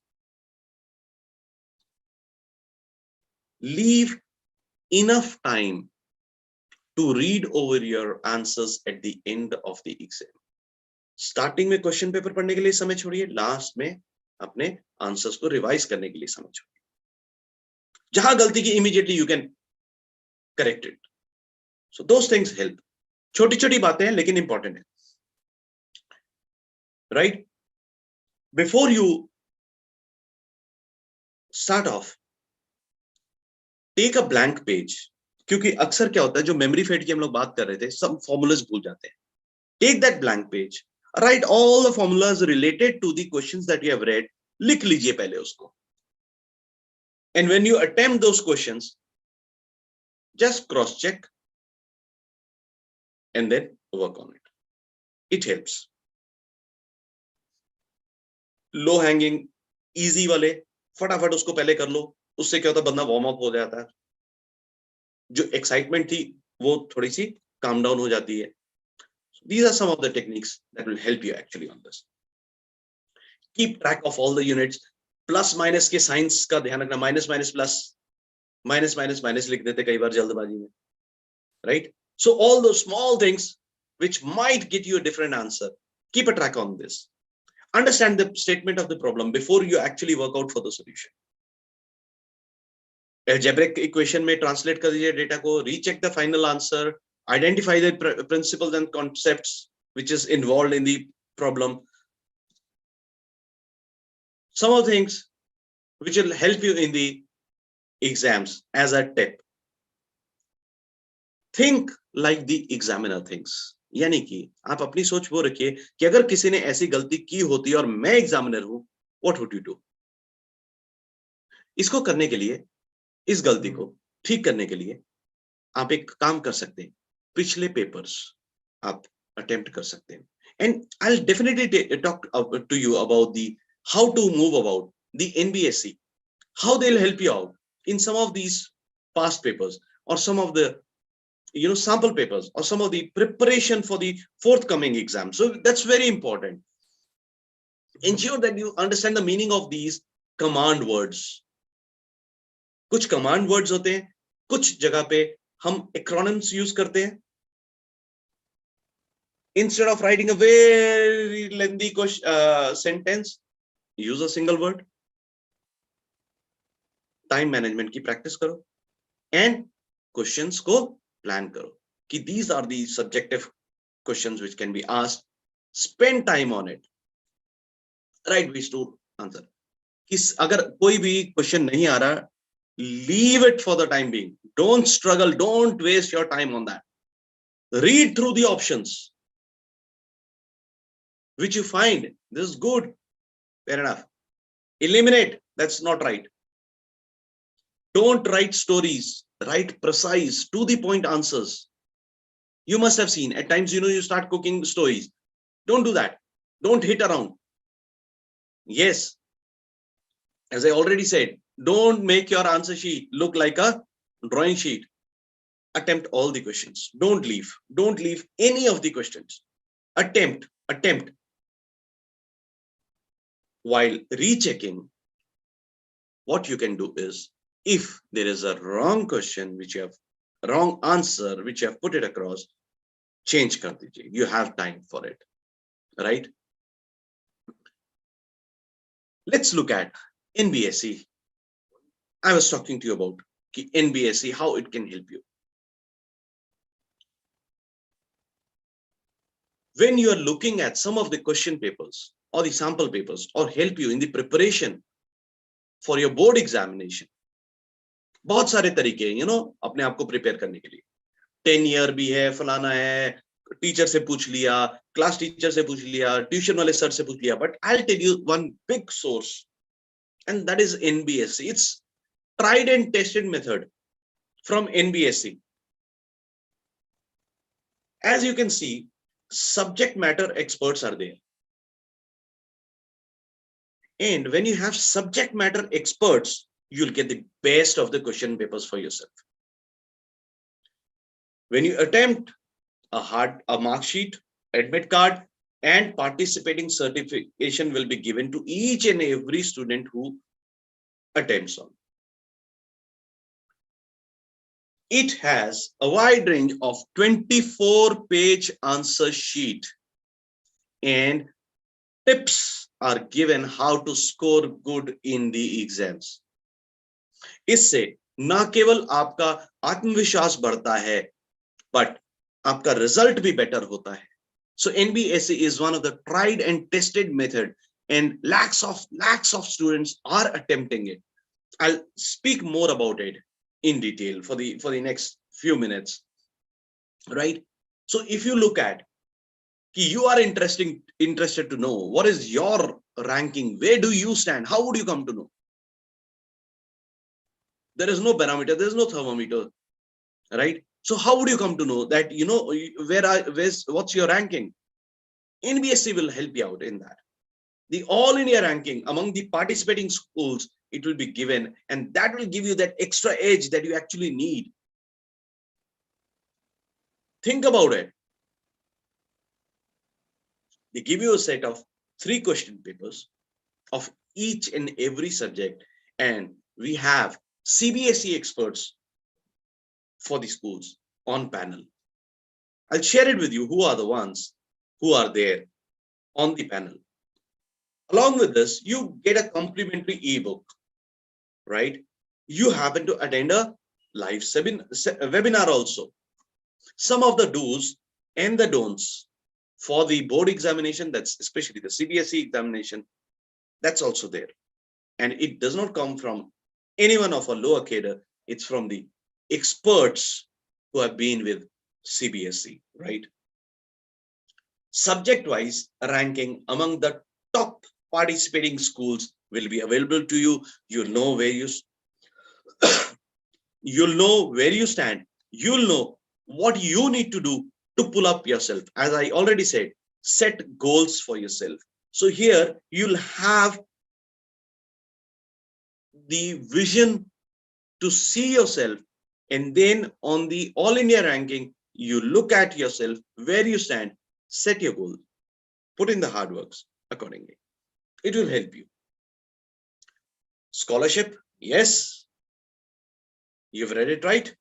Leave enough time to read over your answers at the end of the exam. Starting में question paper पढ़ने के लिए समय छोड़िए, last में अपने answers को revise करने के लिए समय छोड़िए। जहां गलती की immediately you can correct it. So those things help. छोटी छोटी बातें हैं लेकिन इंपॉर्टेंट है, right? Before you start off, take a blank page, क्योंकि अक्सर क्या होता है, जो मेमोरी फेड की हम लोग बात कर रहे थे, सब फॉर्मूलाज भूल जाते हैं। Take that blank page, write all the formulas related to the questions that you have read, लिख लीजिए पहले उसको, and when you attempt those questions, just cross check and then work on it. It helps. Low hanging easy वाले फटाफट उसको पहले कर लो, उससे क्या होता है, बंदा वार्म अप हो जाता है, जो एक्साइटमेंट थी वो थोड़ी सी काम डाउन हो जाती है। These are some of the techniques that will help you actually on this. Keep track of all the units. Plus minus के साइंस का ध्यान रखना, minus minus plus, minus minus minus लिख देते कई बार जल्दबाजी में, right? So all those small things which might get you a different answer, keep a track on this. Understand the statement of the problem before you actually work out for the solution. Algebraic equation में translate कर दीजिए data को, recheck the final answer, identify the principles and concepts which is involved in the problem. Some of the things which will help you in the exams as a tip. Think like the examiner thinks. यानी कि आप अपनी सोच वो रखिए कि अगर किसी ने ऐसी गलती की होती और मैं एग्जामिनर हूं, what would you do? इसको करने के लिए, इस गलती को ठीक करने के लिए आप एक काम कर सकते हैं, पिछले पेपर्स आप अटेम्प्ट कर सकते हैं, and I'll definitely talk to you about the how to move about the NBSC, how they'll help you out in some of these past papers or some of the sample papers or some of the preparation for the forthcoming exam. So that's very important. Ensure that you understand the meaning of these command words. कुछ command words होते हैं कुछ जगह पे हम acronyms use करते हैं. Instead of writing a very lengthy sentence, use a single word. Time management की practice करो and questions को plan करो कि these are the subjective questions which can be asked. Spend time on it. Right ways to answer. कि अगर कोई भी question नहीं आ रहा, leave it for the time being. Don't struggle. Don't waste your time on that. Read through the options which you find this is good. Fair enough. Eliminate. That's not right. Don't write stories. Write precise, to the point answers. You must have seen at times, you start cooking stories. Don't do that. Don't hit around. Yes, as I already said, don't make your answer sheet look like a drawing sheet. Attempt all the questions. Don't leave any of the questions. Attempt. While rechecking, what you can do is, if there is a wrong question which you have, wrong answer which you have put it across, change kar dijiye. You have time for it, right? Let's look at Nbsc. I was talking to you about Nbsc, how it can help you. When you are looking at some of the question papers or the sample papers, or help you in the preparation for your board examination, बहुत सारे तरीके हैं, अपने आप को prepare करने के लिए. 10 ईयर भी है, फलाना है, टीचर से पूछ लिया, क्लास टीचर से पूछ लिया, ट्यूशन वाले सर से पूछ लिया. But I'll tell you one big source, and that is Nbsc. It's tried and tested method from Nbsc. As you can see, subject matter experts are there. And when you have subject matter experts, you'll get the best of the question papers for yourself. When you attempt a mark sheet, admit card, and participating certification will be given to each and every student who attempts on. It has a wide range of 24-page answer sheet, and tips are given how to score good in the exams. इससे ना केवल आपका आत्मविश्वास बढ़ता है, but आपका result भी better होता है. So Nbsc is one of the tried and tested method, and lakhs of students are attempting it. I'll speak more about it in detail for the next few minutes, right? So if you look at, you are interested to know what is your ranking, where do you stand, how would you come to know? There is no barometer, there is no thermometer, right? So how would you come to know that, what's your ranking? Nbsc will help you out in that. The all India ranking among the participating schools, it will be given, and that will give you that extra edge that you actually need. Think about it. They give you a set of 3 question papers of each and every subject, and we have CBSE experts for the schools on panel. I'll share it with you who are the ones who are there on the panel. Along with this, you get a complimentary ebook, right? You happen to attend a live webinar also. Some of the do's and the don'ts for the board examination, that's especially the CBSE examination, that's also there. And it does not come from anyone of a lower cadre, it's from the experts who have been with CBSE, right? Subject-wise ranking among the top participating schools will be available to you. You'll know where you stand. You'll know what you need to do to pull up yourself. As I already said, set goals for yourself. So here you'll have the vision to see yourself, and then on the all India ranking, you look at yourself, where you stand, set your goal, put in the hard works accordingly. It will help you. Scholarship, yes. You've read it right.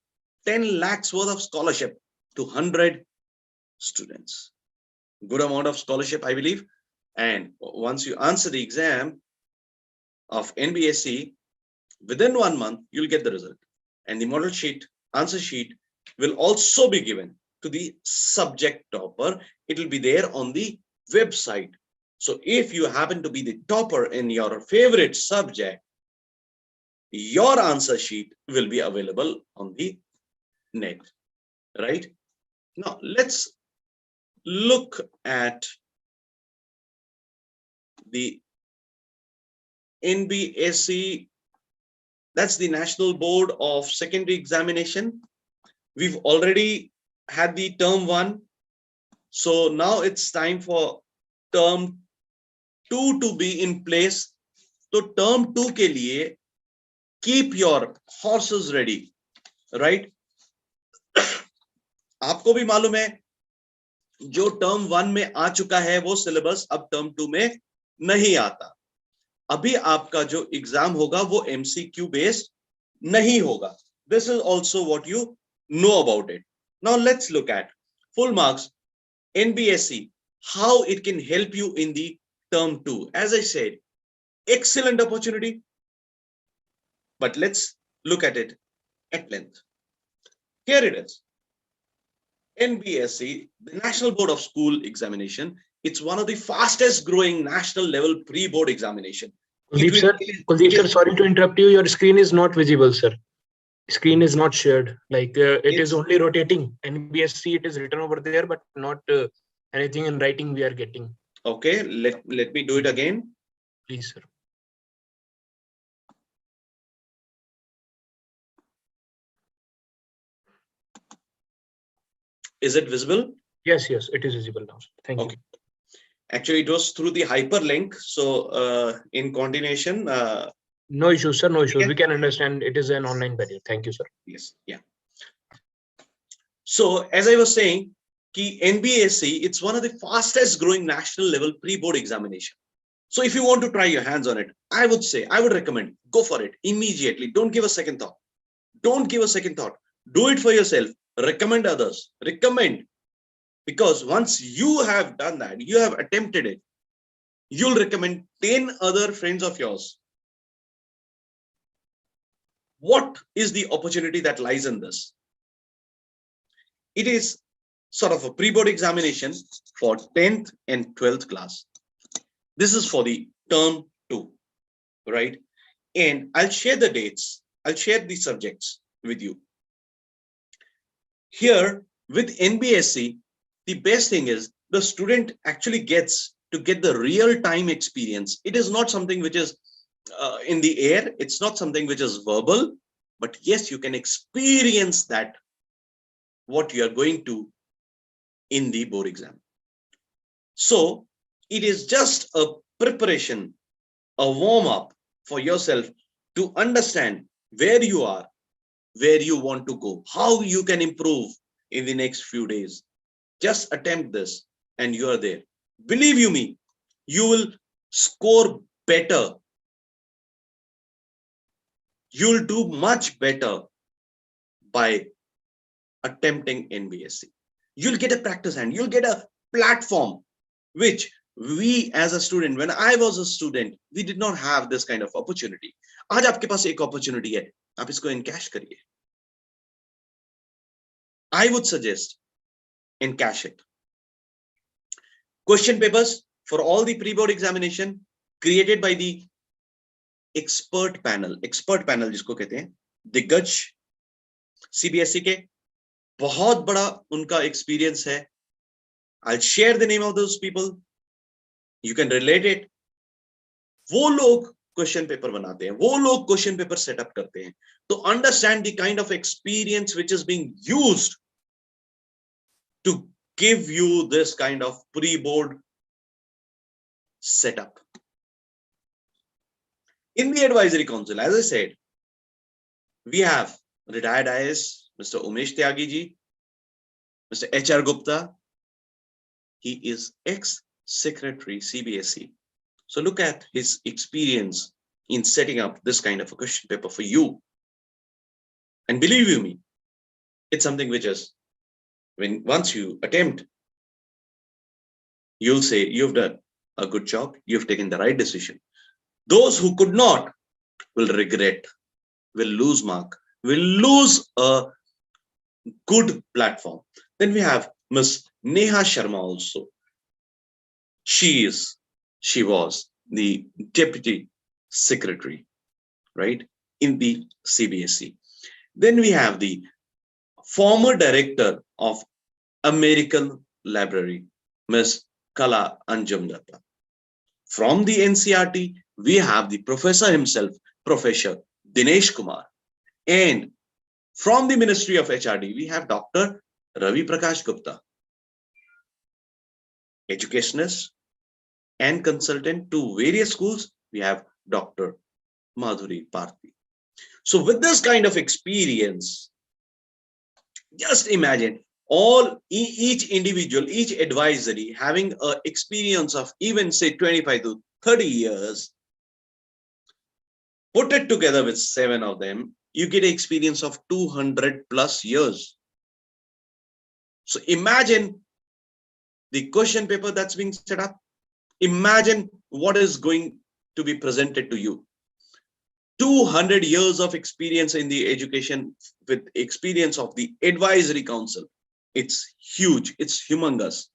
10 lakhs worth of scholarship to 100 students. Good amount of scholarship, I believe. And once you answer the exam of Nbsc, within 1 month, you'll get the result. And the model sheet, answer sheet will also be given to the subject topper. It will be there on the website. So if you happen to be the topper in your favorite subject, your answer sheet will be available on the net, right? Now, let's look at the Nbsc. That's the National Board of Secondary Examination. We've already had the term 1. So now it's time for term 2 to be in place. So term 2 ke liye, keep your horses ready, right? आपको भी मालूम है जो term 1 में आ चुका है वो syllabus अब टर्म 2 में नहीं आता. अभी आपका जो एग्जाम होगा वो एमसीक्यू बेस्ड नहीं होगा. This is also what you know about it. Now let's look at full marks NBSC, how it can help you in the term 2. As I said, excellent opportunity, but let's look at it at length. Here it is. Nbsc, the National Board of School Examination. It's one of the fastest growing national level pre-board examination. Kuldeep sir, sorry to interrupt you. Your screen is not visible, sir. Screen is not shared. Like it is only rotating. Nbsc, it is written over there, but not anything in writing we are getting. Okay, let me do it again. Please, sir. Is it visible? Yes, it is visible now. Thank you. Actually, it was through the hyperlink. So in continuation. No issues, sir. No issues. We can understand it is an online barrier. Thank you, sir. Yes. Yeah. So as I was saying, NBSC, it's one of the fastest growing national level pre-board examination. So if you want to try your hands on it, I would recommend, go for it immediately. Don't give a second thought. Don't give a second thought. Do it for yourself. Recommend others. Recommend. Because once you have done that, you have attempted it, you'll recommend 10 other friends of yours. What is the opportunity that lies in this? It is sort of a pre-board examination for 10th and 12th class. This is for the term 2, right? And I'll share the dates. I'll share the subjects with you. Here with Nbsc, the best thing is the student actually gets to get the real-time experience. It is not something which is in the air. It's not something which is verbal, but yes, you can experience that, what you are going to in the board exam. So it is just a preparation, a warm-up for yourself to understand where you are, where you want to go, how you can improve in the next few days. Just attempt this and you are there. Believe you me, you will score better. You'll do much better by attempting Nbsc. You'll get a practice hand. You'll get a platform, which we as a student, when I was a student, we did not have this kind of opportunity. आज आपके पास एक opportunity है, आप इसको encash करिए. I would suggest encash it. Question papers for all the pre-board examination created by the expert panel जिसको कहते हैं दिग्गज CBSE के, बहुत बड़ा उनका experience है. I'll share the name of those people. You can relate it. वो लोग question paper बनाते हैं, वो लोग question paper set up करते हैं. To understand the kind of experience which is being used to give you this kind of pre-board setup. In the advisory council, as I said, we have retired IAS, Mr. Umesh Tyagi ji, Mr. HR Gupta. He is ex-secretary CBSE. So look at his experience in setting up this kind of a question paper for you. And believe you me, it's something which is, when once you attempt, you'll say you've done a good job, you've taken the right decision. Those who could not will regret, will lose mark, will lose a good platform. Then we have Miss Neha Sharma also. She was the deputy secretary, right, in the CBSE. Then we have the former director of American Library, Miss Kala Anjumdatta. From the NCRT, we have the professor himself, Professor Dinesh Kumar. And from the Ministry of HRD, we have Dr. Ravi Prakash Gupta, educationist and consultant to various schools. We have Dr. Madhuri Parthi. So with this kind of experience, just imagine each individual, each advisory having an experience of even say 25 to 30 years, put it together with 7 of them, you get an experience of 200 plus years. So imagine the question paper that's being set up. Imagine what is going to be presented to you. 200 years of experience in the education with experience of the advisory council. It's huge. It's humongous.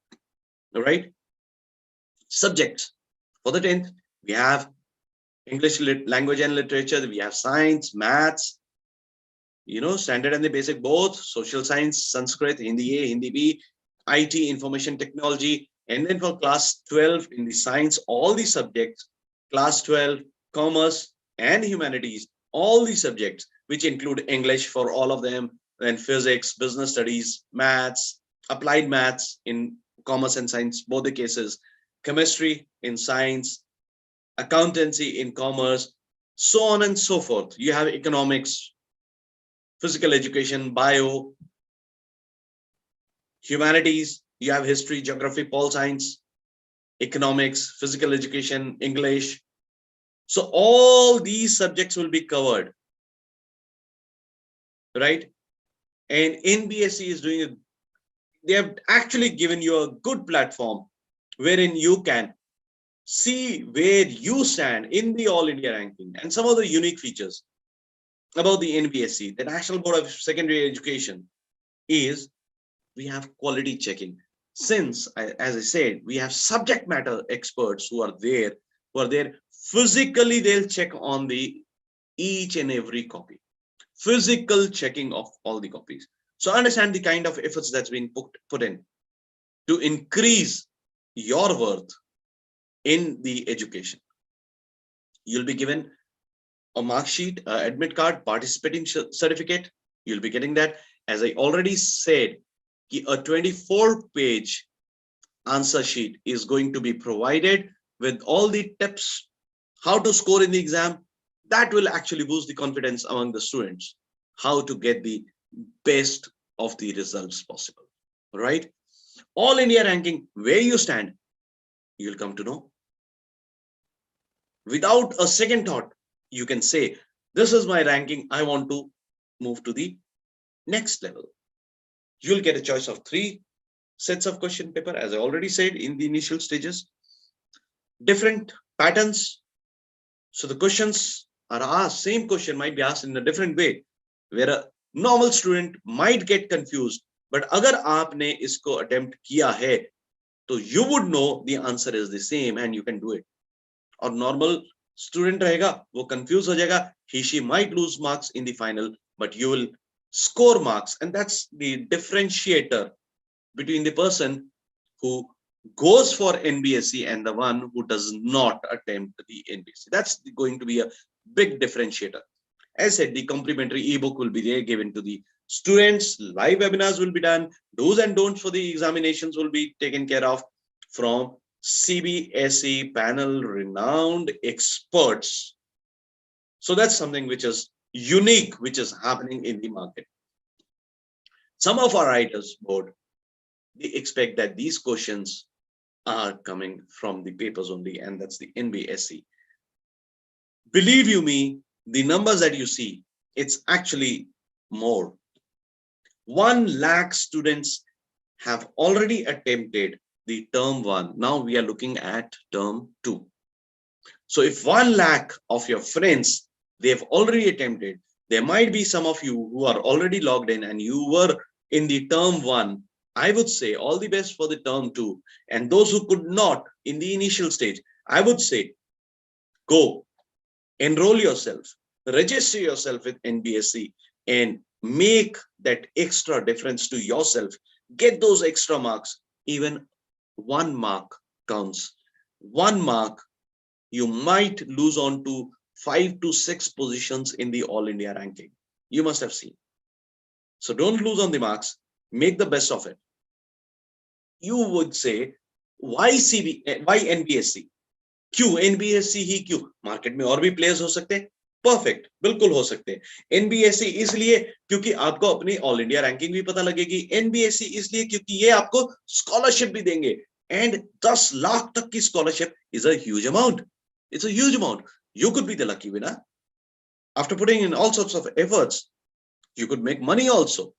All right. Subjects for the 10th, we have English language and literature. We have science, maths, standard and the basic both, social science, Sanskrit, Hindi A, Hindi B, IT, information technology. And then for class 12 in the science, all the subjects, class 12, commerce and humanities, all the subjects, which include English for all of them, and physics, business studies, maths, applied maths in commerce and science, both the cases, chemistry in science, accountancy in commerce, so on and so forth. You have economics, physical education, bio, humanities, you have history, geography, pol science, economics, physical education, English. So all these subjects will be covered, right? And Nbsc is doing it. They have actually given you a good platform wherein you can see where you stand in the All India ranking. And some of the unique features about the Nbsc, the National Board of Secondary Education, is we have quality checking. Since, as I said, we have subject matter experts who are there physically, they'll check on the each and every copy, physical checking of all the copies. So understand the kind of efforts that's been put in to increase your worth in the education. You'll be given a mark sheet, admit card, participating certificate. You'll be getting that. As I already said, a 24-page answer sheet is going to be provided with all the tips, how to score in the exam. That will actually boost the confidence among the students, how to get the best of the results possible, right? All India ranking, where you stand, you'll come to know. Without a second thought, you can say, this is my ranking, I want to move to the next level. You'll get a choice of 3 sets of question paper, as I already said in the initial stages. Different patterns. So the questions are asked, same question might be asked in a different way, where a normal student might get confused. But agar aapne isko attempt kiya hai, so you would know the answer is the same and you can do it. Or normal student rahega, wo confused ho jayega, she might lose marks in the final, but you will score marks. And that's the differentiator between the person who goes for Nbsc and the one who does not attempt the Nbsc. That's going to be a big differentiator. As I said, the complimentary ebook will be there given to the students. Live webinars will be done. Do's and don'ts for the examinations will be taken care of from CBSE panel renowned experts. So that's something which is unique, which is happening in the market. Some of our writers board, they expect that these questions are coming from the papers only, and that's the Nbsc. Believe you me, the numbers that you see, it's actually more. 1 lakh students have already attempted the term 1. Now we are looking at term 2. So if 1 lakh of your friends, they've already attempted, there might be some of you who are already logged in and you were in the term 1. I would say all the best for the term 2. And those who could not in the initial stage, I would say go enroll yourself, register yourself with Nbsc, and make that extra difference to yourself. Get those extra marks. Even 1 mark counts. 1 mark, you might lose on to 5 to 6 positions in the All India ranking. You must have seen. So don't lose on the marks. Make the best of it. You would say, why Nbsc? क्यों NBSC ही क्यों? Market में और भी players हो सकते हैं, perfect, बिल्कुल हो सकते हैं. एनबीएससी इसलिए क्योंकि आपको अपनी ऑल इंडिया रैंकिंग भी पता लगेगी. एनबीएससी इसलिए क्योंकि ये आपको स्कॉलरशिप भी देंगे, एंड 10 लाख तक की scholarship is a huge amount. It's a huge amount. You could be the lucky winner. After putting in all sorts of efforts, you could make money also.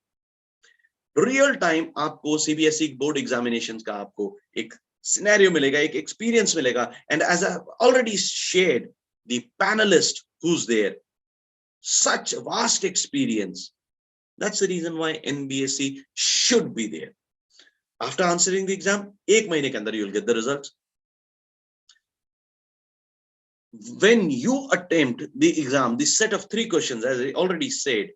Real time आपको CBSE board examinations का आपको एक scenario मिलेगा, एक experience मिलेगा. And as I've already shared, the panelist who's there, such vast experience. That's the reason why NBSC should be there. After answering the exam, 1 महीने के अंदर you'll get the results. When you attempt the exam, this set of 3 questions, as I already said,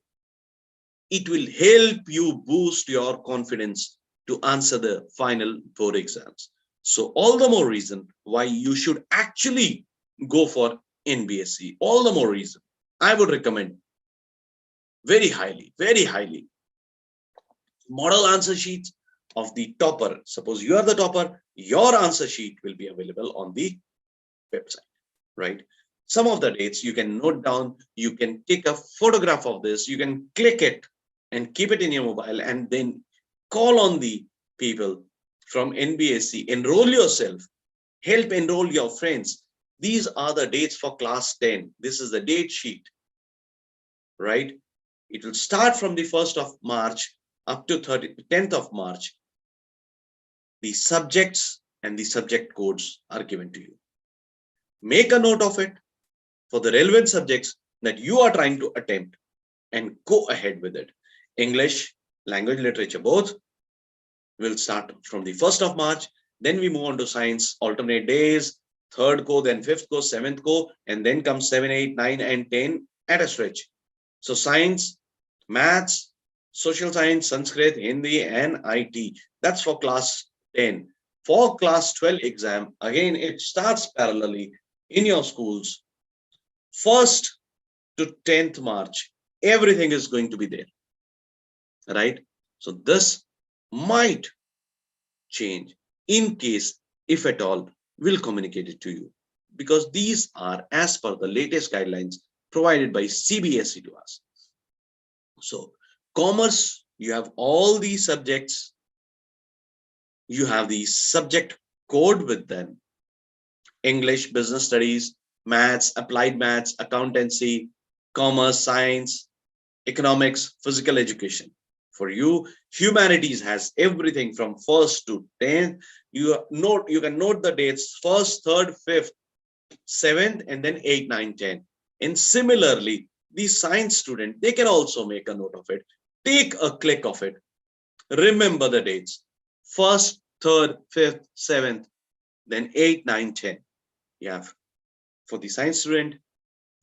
it will help you boost your confidence to answer the final board exams. So all the more reason why you should actually go for NBSC. All the more reason. I would recommend very highly. Model answer sheets of the topper. Suppose you are the topper, your answer sheet will be available on the website, right? Some of the dates you can note down, you can take a photograph of this, you can click it and keep it in your mobile, and then call on the people from NBSC, enroll yourself, help enroll your friends. These are the dates for class 10. This is the date sheet, right? It will start from the 1st of March up to 10th of March. The subjects and the subject codes are given to you. Make a note of it for the relevant subjects that you are trying to attempt and go ahead with it. English, language, literature, both will start from the 1st of March. Then we move on to science, alternate days, 3rd ko, then 5th ko, 7th ko, and then comes 7, 8, 9, and 10 at a stretch. So science, maths, social science, Sanskrit, Hindi, and IT. That's for class 10. For class 12 exam, again, it starts parallelly in your schools. 1st to 10th March, everything is going to be there, right? So this might change in case, if at all, we'll communicate it to you, because these are as per the latest guidelines provided by CBSE to us. So commerce, you have all these subjects, you have the subject code with them. English, business studies, maths, applied maths, accountancy, commerce, science, economics, physical education. For you, humanities has everything from 1st to 10th. You can note the dates 1st, 3rd, 5th, 7th, and then 8, 9, 10. And similarly, the science student, they can also make a note of it. Take a click of it. Remember the dates 1st, 3rd, 5th, 7th, then 8, 9, 10. You have, for the science student,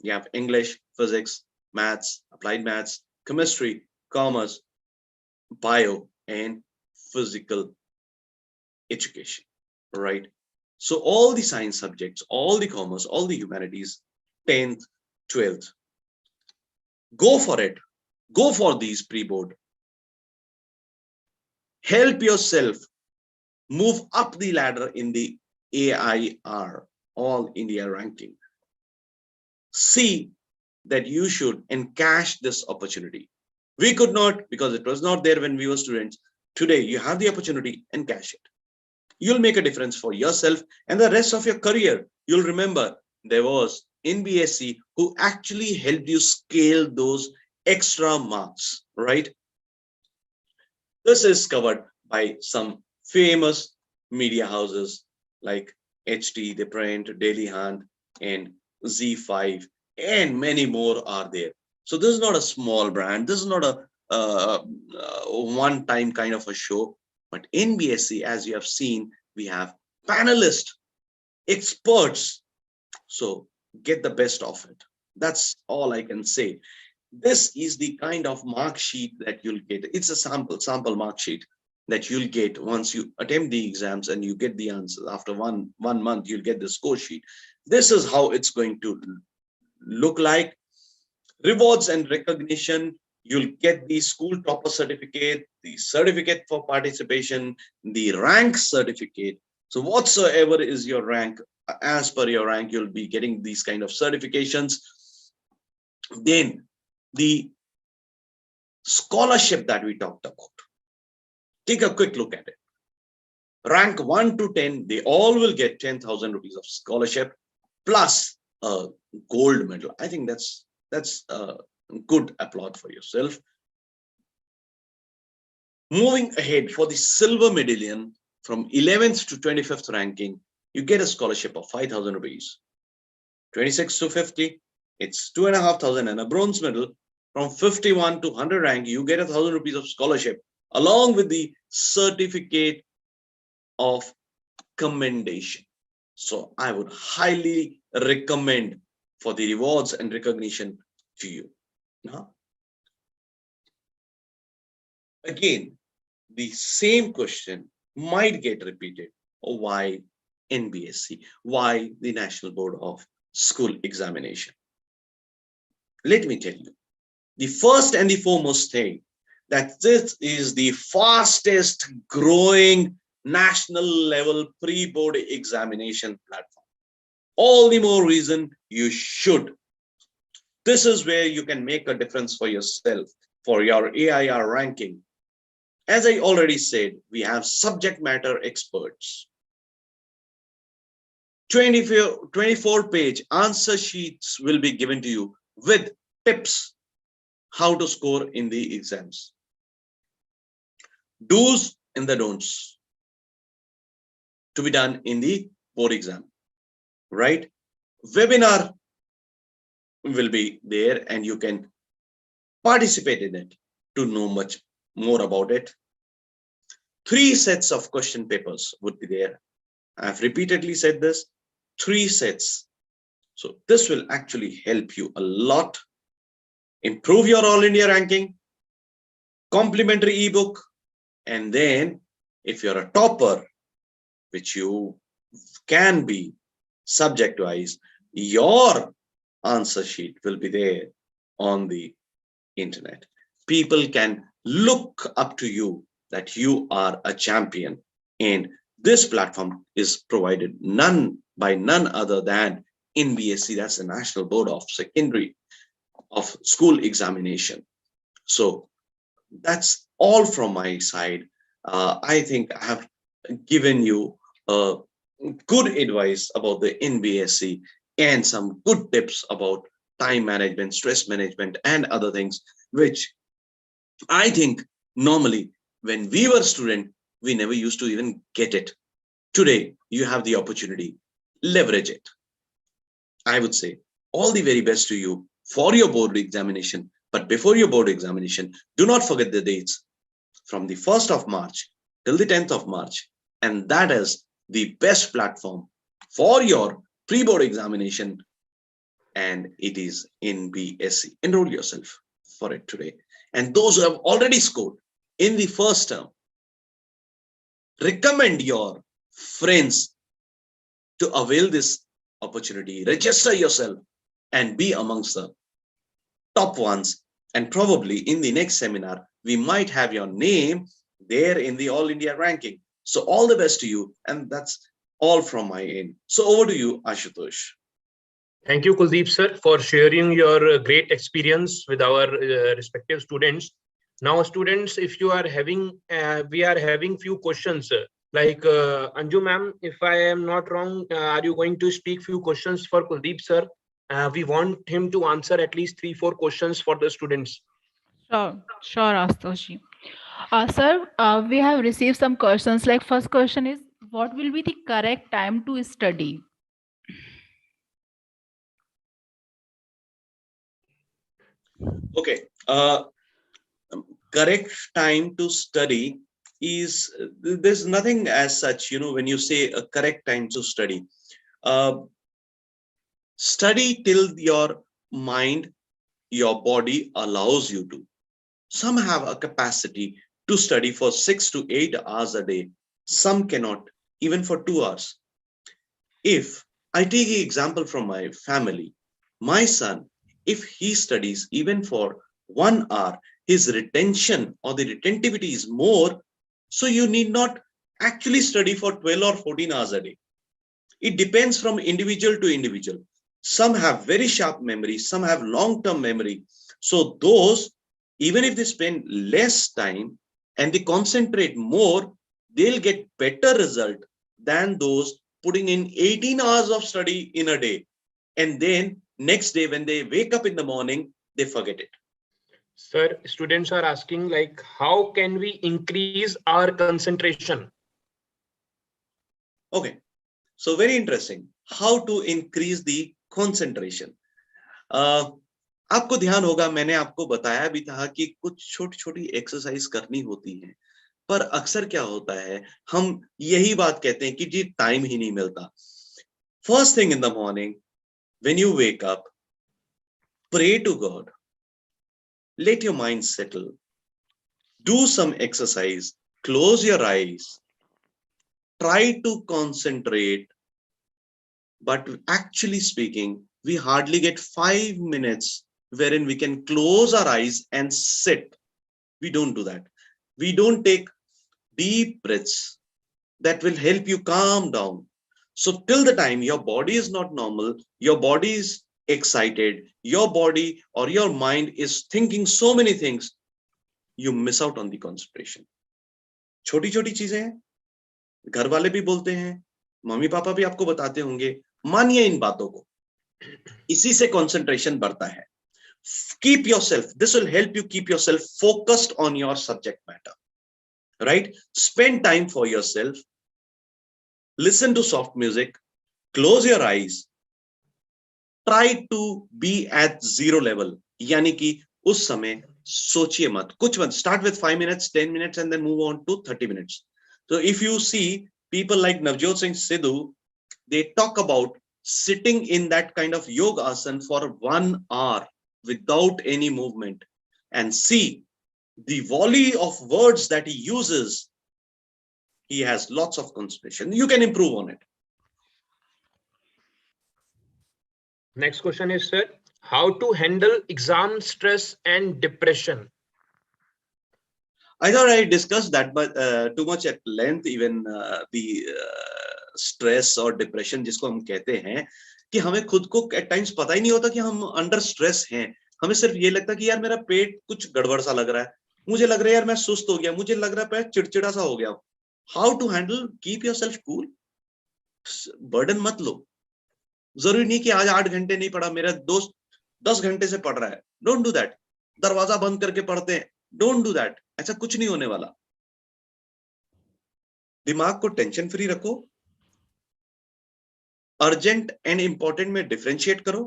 you have English, physics, maths, applied maths, chemistry, commerce, bio, and physical education, right? So all the science subjects, all the commerce, all the humanities, 10th, 12th, go for it. Go for these pre-board. Help yourself move up the ladder in the AIR, All India ranking. See that you should encash this opportunity. We could not, because it was not there when we were students. Today, you have the opportunity, encash it. You'll make a difference for yourself and the rest of your career. You'll remember there was Nbsc who actually helped you scale those extra marks, right? This is covered by some famous media houses like HT, The Print, Daily Hunt, and Z5, and many more are there. So this is not a small brand. This is not a one-time kind of a show. But NBSC, as you have seen, we have panelists, experts. So get the best of it. That's all I can say. This is the kind of mark sheet that you'll get. It's a sample mark sheet that you'll get once you attempt the exams and you get the answers. After one month, you'll get the score sheet. This is how it's going to look like. Rewards and recognition. You'll get the school topper certificate, the certificate for participation, the rank certificate. So whatsoever is your rank, as per your rank, you'll be getting these kind of certifications. Then the scholarship that we talked about. Take a quick look at it. Rank 1 to 10, they all will get 10,000 rupees of scholarship plus a gold medal. I think that's a good applaud for yourself. Moving ahead, for the silver medallion from 11th to 25th ranking, you get a scholarship of 5,000 rupees. 26 to 50, it's 2,500, and a bronze medal from 51 to 100 rank, you get 1,000 rupees of scholarship along with the certificate of commendation. So I would highly recommend for the rewards and recognition to you. Now, again, the same question might get repeated. Why Nbsc? Why the National Board of School Examination? Let me tell you, the first and the foremost thing, that this is the fastest growing national level pre-board examination platform. All the more reason you should. This is where you can make a difference for yourself, for your AIR ranking. As I already said, we have subject matter experts. 24-page answer sheets will be given to you with tips how to score in the exams. Do's and the don'ts to be done in the board exam, right? Webinar will be there and you can participate in it to know much more about it. 3 sets of question papers would be there. I've repeatedly said this, 3 sets. So this will actually help you a lot. Improve your All India ranking, complimentary ebook, and then if you're a topper, which you can be subject-wise, your answer sheet will be there on the internet. People can look up to you that you are a champion, and this platform is provided by none other than Nbsc, that's the National Board of School Examination. So that's all from my side. I think I have given you good advice about the Nbsc and some good tips about time management, stress management, and other things, which I think normally when we were student, we never used to even get it. Today, you have the opportunity. Leverage it. I would say all the very best to you for your board examination. But before your board examination, do not forget the dates from the 1st of March till the 10th of March. And that is the best platform for your pre-board examination. And it is Nbsc. Enroll yourself for it today. And those who have already scored in the first term, recommend your friends to avail this opportunity. Register yourself and be amongst the top ones. And probably in the next seminar, we might have your name there in the All India ranking. So all the best to you. And that's all from my end. So over to you, Ashutosh. Thank you, Kuldeep sir, for sharing your great experience with our respective students. Now, students, if you are having, we are having few questions. Like Anju ma'am, if I am not wrong, are you going to speak few questions for Kuldeep sir? We want him to answer at least 3-4 questions for the students. Sure, Astoshi. Sir, we have received some questions. Like first question is, what will be the correct time to study? Okay. Correct time to study is, there's nothing as such, when you say a correct time to study. Uh, Study till your mind, your body allows you to. Some have a capacity to study for 6 to 8 hours a day. Some cannot, even for 2 hours. If I take an example from my family, my son, if he studies even for 1 hour, his retention or the retentivity is more. So you need not actually study for 12 or 14 hours a day. It depends from individual to individual. Some have very sharp memory, some have long-term memory. So those, even if they spend less time and they concentrate more, they'll get better result than those putting in 18 hours of study in a day. And then next day, when they wake up in the morning, they forget it. Sir, students are asking like, how can we increase our concentration? Okay, so very interesting. How to increase the concentration? आपको ध्यान होगा, मैंने आपको बताया भी था कि कुछ छोटी छोटी एक्सरसाइज करनी होती है, पर अक्सर क्या होता है, हम यही बात कहते हैं कि जी टाइम ही नहीं मिलता. First thing in the morning, when you wake up, pray to God, let your mind settle, do some exercise, close your eyes, try to concentrate. But actually speaking, we hardly get 5 minutes wherein we can close our eyes and sit. We don't do that. We don't take deep breaths that will help you calm down. So till the time your body is not normal, your body is excited, your body or your mind is thinking so many things, you miss out on the concentration. छोटी छोटी चीजें हैं, घर वाले भी बोलते हैं, mummy papa भी आपको बताते होंगे, मानिए इन बातों को, इसी से कंसंट्रेशन बढ़ता है. Keep yourself, this will help you keep yourself focused on your subject matter, right? Spend time for yourself, listen to soft music, close your eyes, try to be at zero level, यानी कि उस समय सोचिए मत, कुछ मत. Start with 5 minutes, 10 minutes and then move on to 30 minutes. So if you see people like Navjot Singh Sidhu, they talk about sitting in that kind of yoga asana for 1 hour without any movement, and see the volley of words that he uses. He has lots of concentration. You can improve on it. Next question is, sir, how to handle exam stress and depression? I thought I discussed that, but too much at length. Even the stress or depression, जिसको हम कहते हैं, कि हमें खुद को at times पता ही नहीं होता कि हम under stress हैं. हमें सिर्फ ये लगता कि यार मेरा पेट कुछ गड़बड़ सा लग रहा है, मुझे लग रहा है यार मैं सुस्त हो गया, मुझे लग रहा है चिड़चिड़ा सा हो गया. How to handle? Keep yourself cool. Burden मत लो. जरूरी नहीं कि आज 8 घंटे नहीं पढ़ा, मेरा दोस्त 10 घंटे से पढ़ रहा है. Don't do that. दरवाजा बंद करके पढ़ते हैं. Don't do that. ऐसा कुछ नहीं होने वाला. दिमाग को टेंशन फ्री रखो, अर्जेंट एंड इंपॉर्टेंट में डिफरेंशिएट करो,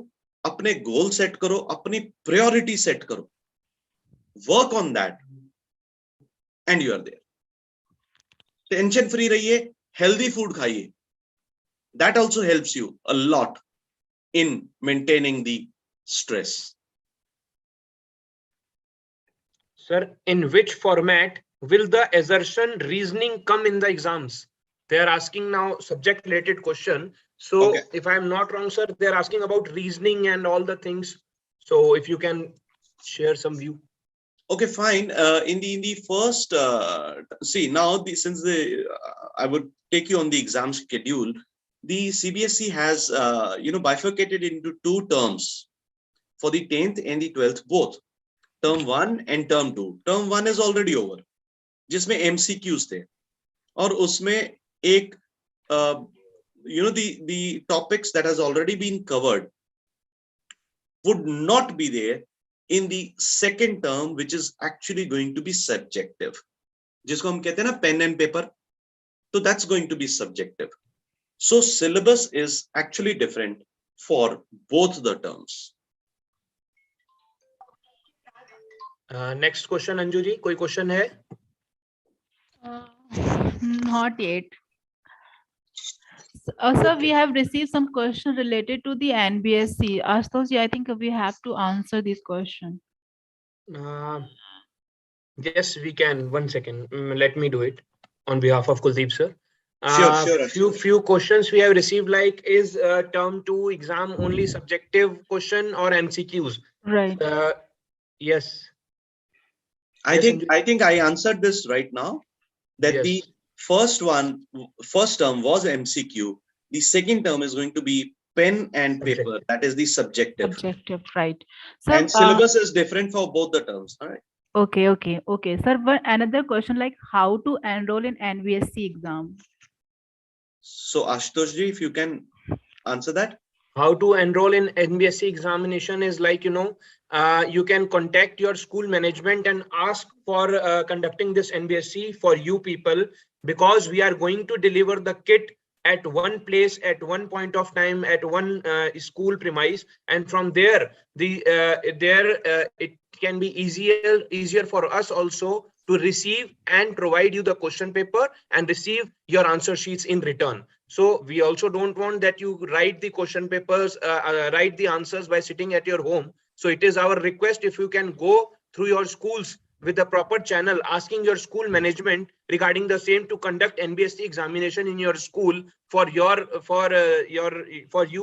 अपने गोल सेट करो, अपनी प्रायोरिटी सेट करो, work on that and you are there. Tension free रहिए, हेल्दी फूड खाइए. That also helps you a lot in maintaining the stress. Sir, in which format will the assertion reasoning come in the exams? They are asking now subject related question. So Okay. if I am not wrong, sir, they are asking about reasoning and all the things. So if you can share some view. Okay, fine. In the first, see now since I would take you on the exam schedule. The CBSE has bifurcated into 2 terms for the 10th and the 12th both. Term 1 and term 2. Term 1 is already over, जिसमें MCQs थे, और उसमें एक the topics that has already been covered would not be there in the second term, which is actually going to be subjective. जिसको हम कहते हैं ना pen and paper, so that's going to be subjective. So syllabus is actually different for both the terms. Next question, Anju ji, कोई question है? Not yet. Sir, we have received some question related to the Nbsc. Ashutosh, I think we have to answer this question. Yes, we can. 1 second. Let me do it on behalf of Kuldeep sir. Sure. Few questions we have received, like, is term 2 exam only subjective question or MCQs? Right. Yes. I think I answered this right now, that Yes. the first term was MCQ. The second term is going to be pen and paper. Subjective. That is the subjective. Subjective, right. Sir, And syllabus is different for both the terms. All right. Okay. Sir, but another question, like how to enroll in Nbsc exam? So Ashutosh ji, if you can answer that. How to enroll in Nbsc examination is like, you can contact your school management and ask for conducting this Nbsc for you people, because we are going to deliver the kit at one place at one point of time at one school premise, and from there it can be easier for us also to receive and provide you the question paper and receive your answer sheets in return. So we also don't want that you write the question papers, write the answers by sitting at your home. So it is our request, if you can go through your schools with the proper channel, asking your school management regarding the same to conduct Nbsc examination in your school for you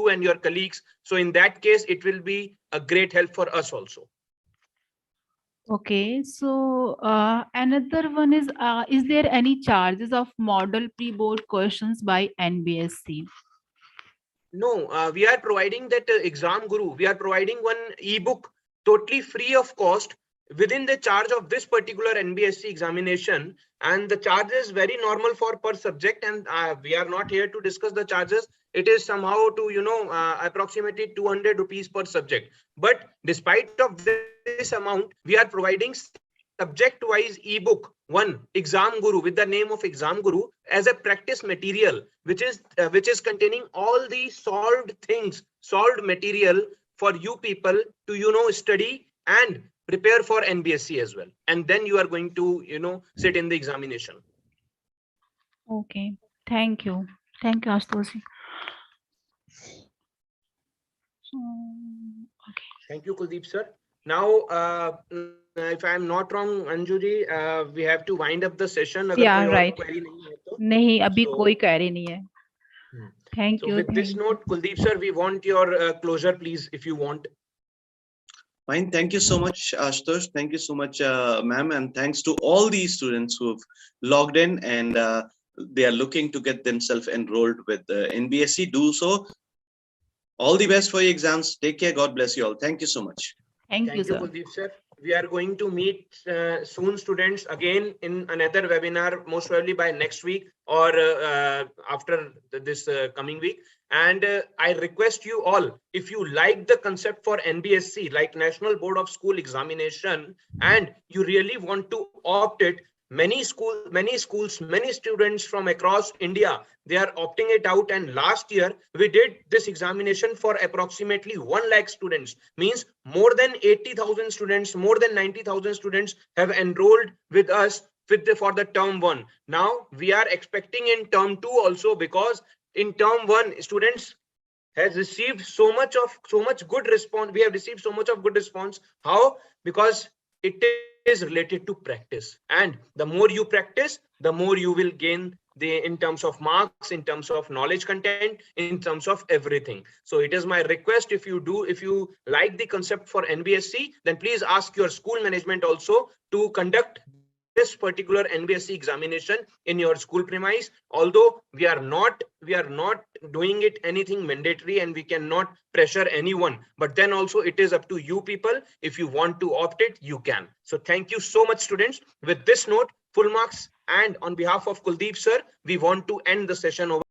and your colleagues. So in that case, it will be a great help for us also. Okay, so another one is there any charges of model pre-board questions by Nbsc? No, we are providing that exam guru. We are providing one ebook totally free of cost within the charge of this particular Nbsc examination, and the charge is very normal for per subject, and we are not here to discuss the charges. It is somehow to approximately 200 rupees per subject. But despite of this amount, we are providing subject wise ebook, one exam guru with the name of exam guru, as a practice material, which is containing all the solved material for you people to study and prepare for Nbsc as well, and then you are going to sit in the examination. Okay, thank you Ashutosh. Okay. Thank you, Kuldeep sir. Now, if I am not wrong, Anju ji, we have to wind up the session. Yeah, right. नहीं, अभी So- कोई query नहीं है. Thank So you. with this note, Kuldeep sir, we want your closure, please, if you want. Fine. Thank you so much, Ashutosh. Thank you so much, ma'am. And thanks to all these students who've logged in and they are looking to get themselves enrolled with Nbsc. Do so. All the best for your exams. Take care. God bless you all. Thank you so much. Thank you, sir. Kuldeep sir. We are going to meet soon, students, again in another webinar, most probably by next week or after this coming week. And I request you all, if you like the concept for Nbsc, like National Board of School Examination, and you really want to opt it, many schools, many students from across India, they are opting it out. And last year we did this examination for approximately 1 lakh students, means more than 80,000 students, more than 90,000 students have enrolled with us for the term 1. Now we are expecting in term 2 also, because in term 1 students has received so much good response. We have received so much of good response. How? Because it is related to practice, and the more you practice, the more you will gain in terms of marks, in terms of knowledge content, in terms of everything. So it is my request, if you like the concept for Nbsc, then please ask your school management also to conduct this particular Nbsc examination in your school premise. Although we are not doing it anything mandatory, and we cannot pressure anyone, but then also it is up to you people. If you want to opt it, you can. So thank you so much, students. With this note, full marks, and on behalf of Kuldeep sir, we want to end the session over.